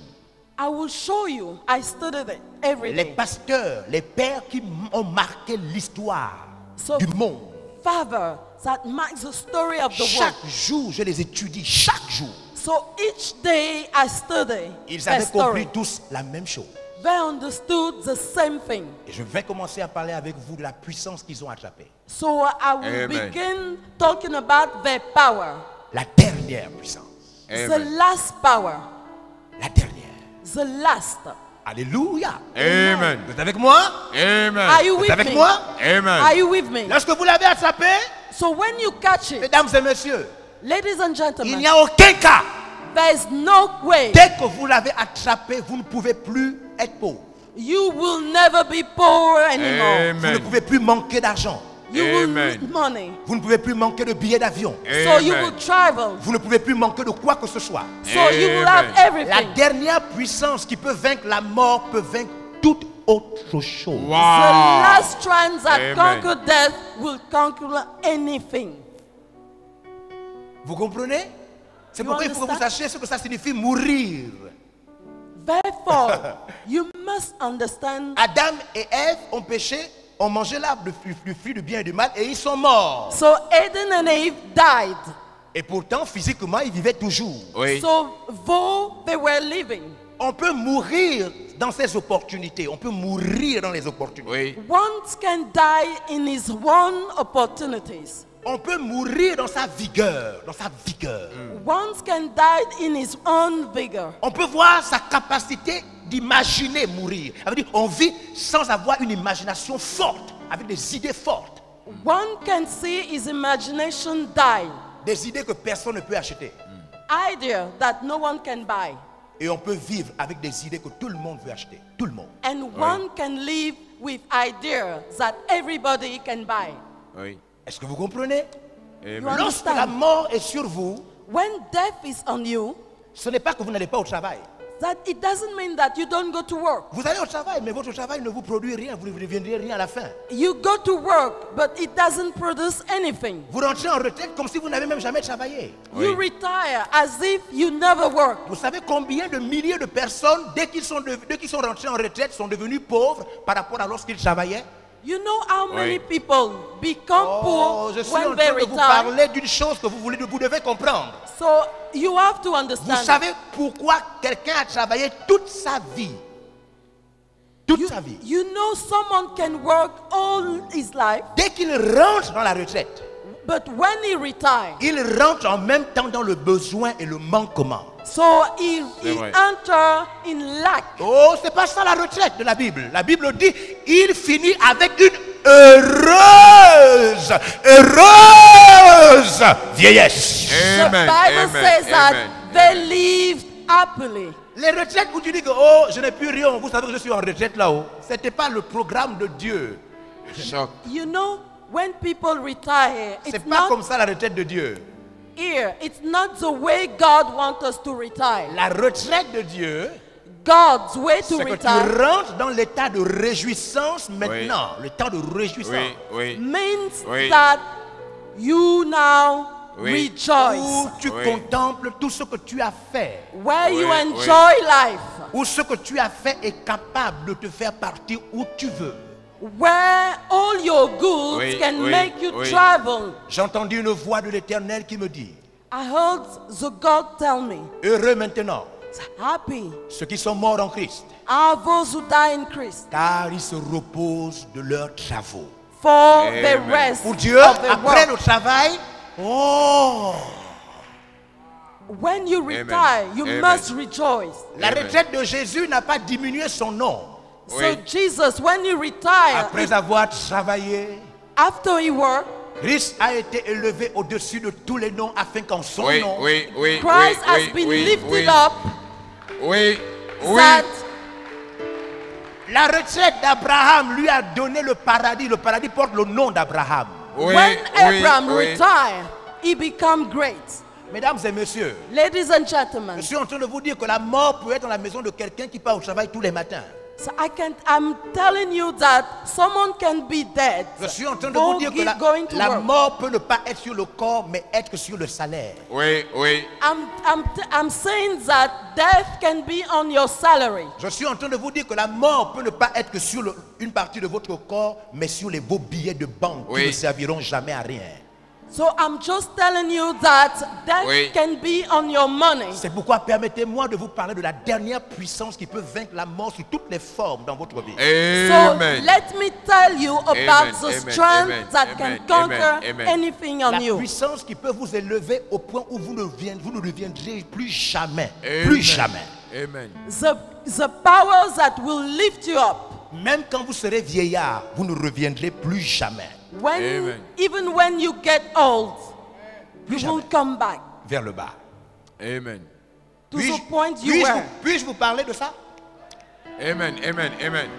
I will show you. I studied it every Les day. pasteurs, les pères qui ont marqué l'histoire So, du monde. Father, that marks the story of the Chaque world. jour, je les étudie, chaque jour. So each day I study Ils their avaient compris story. tous la même chose. They understood the same thing. Et je vais commencer à parler avec vous de la puissance qu'ils ont attrapée. So I will Amen. begin talking about their power. La dernière puissance. The Amen. last power. La dernière. The last. Alléluia. Amen. Vous êtes avec moi? Amen. Are you Vous with êtes avec me? moi? Amen. Are you with me? Lorsque vous l'avez attrapé, So when you catch it, mesdames et messieurs, ladies and il gentlemen, n'y a aucun cas. there's no way Dès que vous l'avez attrapé, vous ne pouvez plus être pauvre. you will never be poor anymore. Vous ne Amen. pouvez plus manquer d'argent. You will Amen. need money. Vous ne pouvez plus manquer de billets d'avion. So you will Amen. travel. Vous ne pouvez plus manquer de quoi que ce soit. So you will have Amen. La everything. dernière puissance qui peut vaincre la mort peut vaincre toute autre chose. The Wow. last strength that Amen. conquer death will conquer anything. Vous comprenez? C'est You pourquoi il faut que vous understand? sachiez ce que ça signifie mourir. Therefore, you must understand. Adam et Ève ont péché, ont mangé l'arbre du fruit du bien et du mal et ils sont morts. So Adam and Eve died. Et pourtant, physiquement, ils vivaient toujours. Oui. So though they were living, On peut mourir dans ses opportunités. On peut mourir dans les opportunités. Oui. one can die in his own opportunities. On peut mourir dans sa vigueur. Dans sa vigueur. One can die in his own vigor. On peut voir sa capacité d'imaginer mourir. Ça veut dire on vit sans avoir une imagination forte, avec des idées fortes. One can see his imagination die. Des idées que personne ne peut acheter. Idea that no one can buy. Et on peut vivre avec des idées que tout le monde veut acheter. Tout le monde. And one can live with ideas that everybody can buy. Oui. Est-ce que vous comprenez? You Lorsque la understand? mort est sur vous, When death is on you, ce n'est pas que vous n'allez pas au travail. that it doesn't mean that you don't go to work. Vous allez au travail, mais votre travail ne vous produit rien. Vous ne deviendrez rien à la fin. You go to work, but it doesn't produce anything. Vous rentrez en retraite comme si vous n'avez même jamais travaillé. You retire as if you never worked. Vous savez combien de milliers de personnes, dès qu'ils sont rentrés en retraite, sont devenus pauvres par rapport à lorsqu'ils travaillaient? You know how many Oui. people become poor Je suis en when they train de vous retire? parler d'une chose que vous devez comprendre. So you have to Vous understand. savez pourquoi quelqu'un a travaillé toute sa vie? Toute sa vie. You know someone can work all his life, Dès qu'il rentre dans la retraite, but when he retires, il rentre en même temps dans le besoin et le manquement. so he vrai. enter in lack. Oh, c'est pas ça la retraite de la Bible. La Bible dit, il finit avec une heureuse vieillesse. The Amen. Bible Amen. says that Amen. they lived happily. Les retraites où tu dis que oh, je n'ai plus rien, vous savez que je suis en retraite là-haut. C'était pas le programme de Dieu. Choc. You know, when people retire, C'est it's pas not comme ça la retraite de Dieu. here. It's not the way God wants us to retire. La retraite de Dieu, God's way to c'est que tu retire rentres dans l'état de réjouissance maintenant. Le temps de réjouissance. Oui, oui. means Oui. that you now Oui. rejoice. Où tu Oui. contemples tout ce que tu as fait. Where you Oui, enjoy life. Où ce que tu as fait est capable de te faire partir où tu veux. Where all your goods Oui, can oui, make you oui. travel. J'ai entendu une voix de l'Éternel qui me dit, I heard the God tell me, heureux maintenant happy ceux qui sont morts en Christ, are those who die in Christ, car ils se reposent de leurs travaux. for the Amen. rest Pour Dieu, of the après world. le travail, oh, When you Amen. retire, you Amen. must rejoice. la Amen. retraite de Jésus n'a pas diminué son nom. So Oui. Jesus, when he retired, Après avoir travaillé, after he worked, Christ a été élevé au-dessus de tous les noms afin qu'en son Oui, nom, oui, oui. Christ oui, has been oui, lifted oui. up, Oui, oui. that la retraite d'Abraham lui a donné le paradis. Le paradis porte le nom d'Abraham. Oui, when oui, Abraham oui. retired, he became great. Mesdames et messieurs, Ladies and gentlemen, je suis en train de vous dire que la mort peut être dans la maison de quelqu'un qui part au travail tous les matins. so I'm telling you that someone can be dead, Je suis en train de go- vous dire que going to la work. mort peut ne pas être sur le corps, mais être sur le salaire. Oui, oui. I'm saying that death can be on your salary. Je suis en train de vous dire que la mort peut ne pas être que sur une partie de votre corps, mais sur vos billets de banque qui Oui. ne serviront jamais à rien. So I'm just telling you that death Oui. can be on your money. C'est pourquoi permettez-moi de vous parler de la dernière puissance qui peut vaincre la mort sous toutes les formes dans votre vie. So Amen. let me tell you about Amen, the amen, strength amen, that amen, can conquer amen, amen. anything on La you. puissance qui peut vous élever au point où vous ne reviendrez plus jamais. Amen. Plus jamais. Amen. The powers that will lift you up Même quand vous serez vieillard, vous ne reviendrez plus jamais Amen. even when you get old, Plus you will jamais. come back vers le bas. Amen. to the point you were. Puis-je vous parler de ça? Amen. Amen. Amen.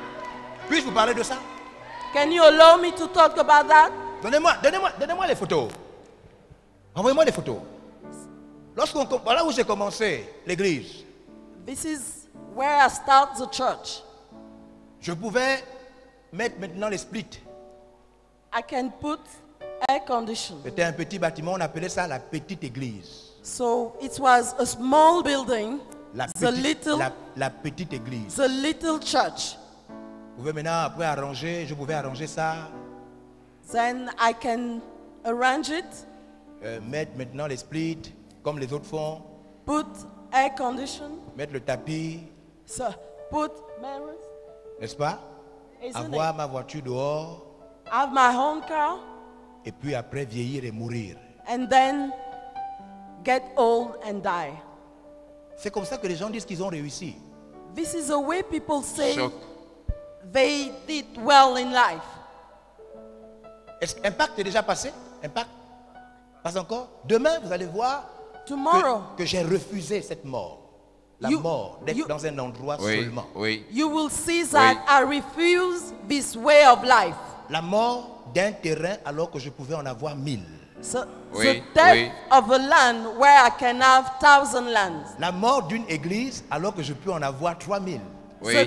Puis-je vous parler de ça? Can you allow me to talk about that? Donnez-moi les photos. Envoyez-moi les photos. Voilà où j'ai commencé l'église. This is where I start the church. Je pouvais mettre maintenant les splits. I can put air condition. C'était un petit bâtiment, on appelait ça la petite église. So it was a small building, La the petite église. little church. Vous pouvez maintenant après arranger, je pouvais arranger ça, Then I can arrange it, mettre maintenant les splits comme les autres font, put air condition, mettre le tapis, so put mirrors, n'est-ce pas? isn't Avoir it? ma voiture dehors Have my own car, et puis après vieillir et mourir. and then get old and die. C'est comme ça que les gens disent qu'ils ont réussi. This is a way people say Choc. they did well in life. Est-ce qu'Impact est déjà passé? Impact? Pas encore? Demain, vous allez voir Tomorrow, que j'ai refusé cette mort. La You- mort d'être you- dans un endroit Oui, seulement. oui. you will see that I refuse this way of life. La mort d'un terrain alors que je pouvais en avoir 1000. So, Oui, the death oui. of a land where I can have 1,000 lands. La mort d'une église alors que je peux en avoir 3000. Oui. So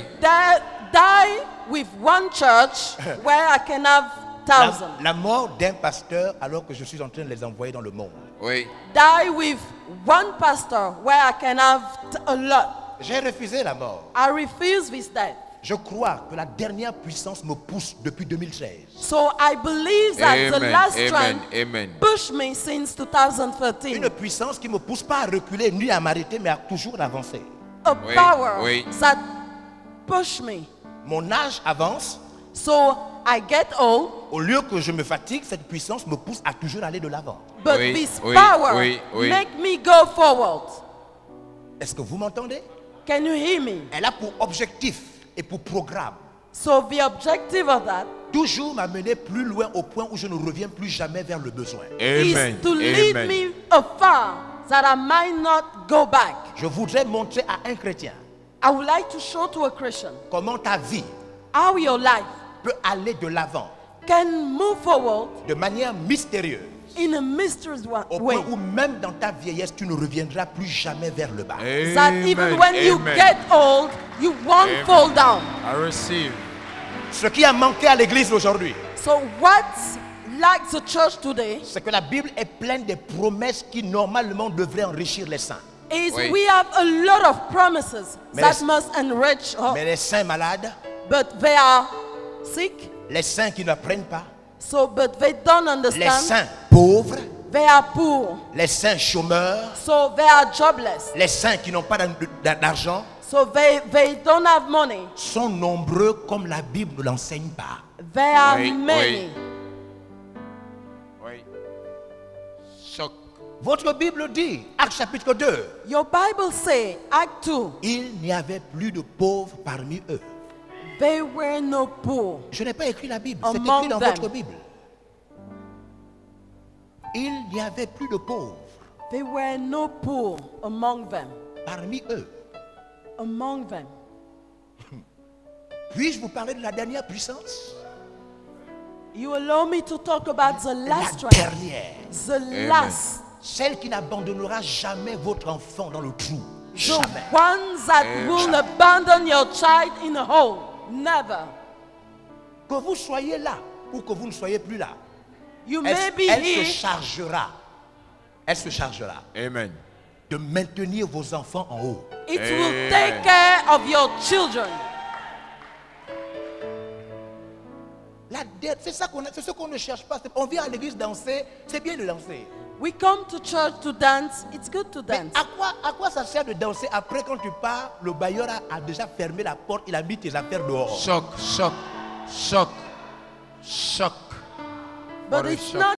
die with one church where I can have 1,000. La mort d'un pasteur alors que je suis en train de les envoyer dans le monde. Oui. Die with one pastor where I can have a lot. J'ai refusé la mort. I refuse this death. Je crois que la dernière puissance me pousse depuis 2013. So I believe that the Amen, last amen, strength amen. pushed me since 2013. Une puissance qui ne me pousse pas à reculer ni à m'arrêter, mais à toujours avancer. A Oui, power oui. that pushed me. Mon âge avance. So I get old, Au lieu que je me fatigue, cette puissance me pousse à toujours aller de l'avant. but Oui, this oui, power oui, oui. make me go forward. Est-ce que vous m'entendez? Can you hear me? Elle a pour objectif et pour programme So the objective of that toujours m'amener plus loin au point où je ne reviens plus jamais vers le besoin. Amen. is to lead Amen. me afar that I might not go back. Je voudrais montrer à un chrétien I would like to show to a Christian comment ta vie how your life peut aller de l'avant can move forward de manière mystérieuse in a mysterious au way. point où même dans ta vieillesse tu ne reviendras plus jamais vers le bas. That even when you Amen. get old, you won't Amen. fall down. I receive. Ce qui a manqué à l'église aujourd'hui, So what lacks the church today c'est que la Bible est pleine de promesses qui normalement devraient enrichir les saints. is Oui. we have a lot of promises Mais that les- must enrich us, Mais les saints malades, but they are sick. les saints qui n'apprennent pas, So, but they don't les understand. saints pauvres, They are poor. les saints chômeurs, So they are jobless. les saints qui n'ont pas d'argent, So they don't have money. sont nombreux comme la Bible ne l'enseigne pas. There are Oui, many. Oui. Choc. Votre Bible dit, Actes chapitre 2, Your Bible say, Act 2, il n'y avait plus de pauvres parmi eux. there were no poor. Je n'ai pas écrit la Bible, c'est Among écrit dans them. votre Bible. Il n'y avait plus de pauvres There were no poor among them. parmi eux. Among them. Puis-je vous parler de la dernière puissance? You allow me to talk about the La last strength. dernière. The last. Celle qui n'abandonnera jamais votre enfant dans le trou. The Jamais. ones that will abandon your child in a hole. Never. Que vous soyez là ou que vous ne soyez plus là, You may elle, be elle se here. chargera. Elle se chargera Amen. de maintenir vos enfants en haut. It will take care of your children. La dette, c'est ça c'est ce qu'on ne cherche pas. On vient à l'église danser, c'est bien de danser. We come to church to dance. It's good to Mais dance. à quoi ça sert de danser après quand tu pars, le bailleur a déjà fermé la porte, il a mis tes affaires dehors. Choc, choc, choc, choc. But What a it's shock. not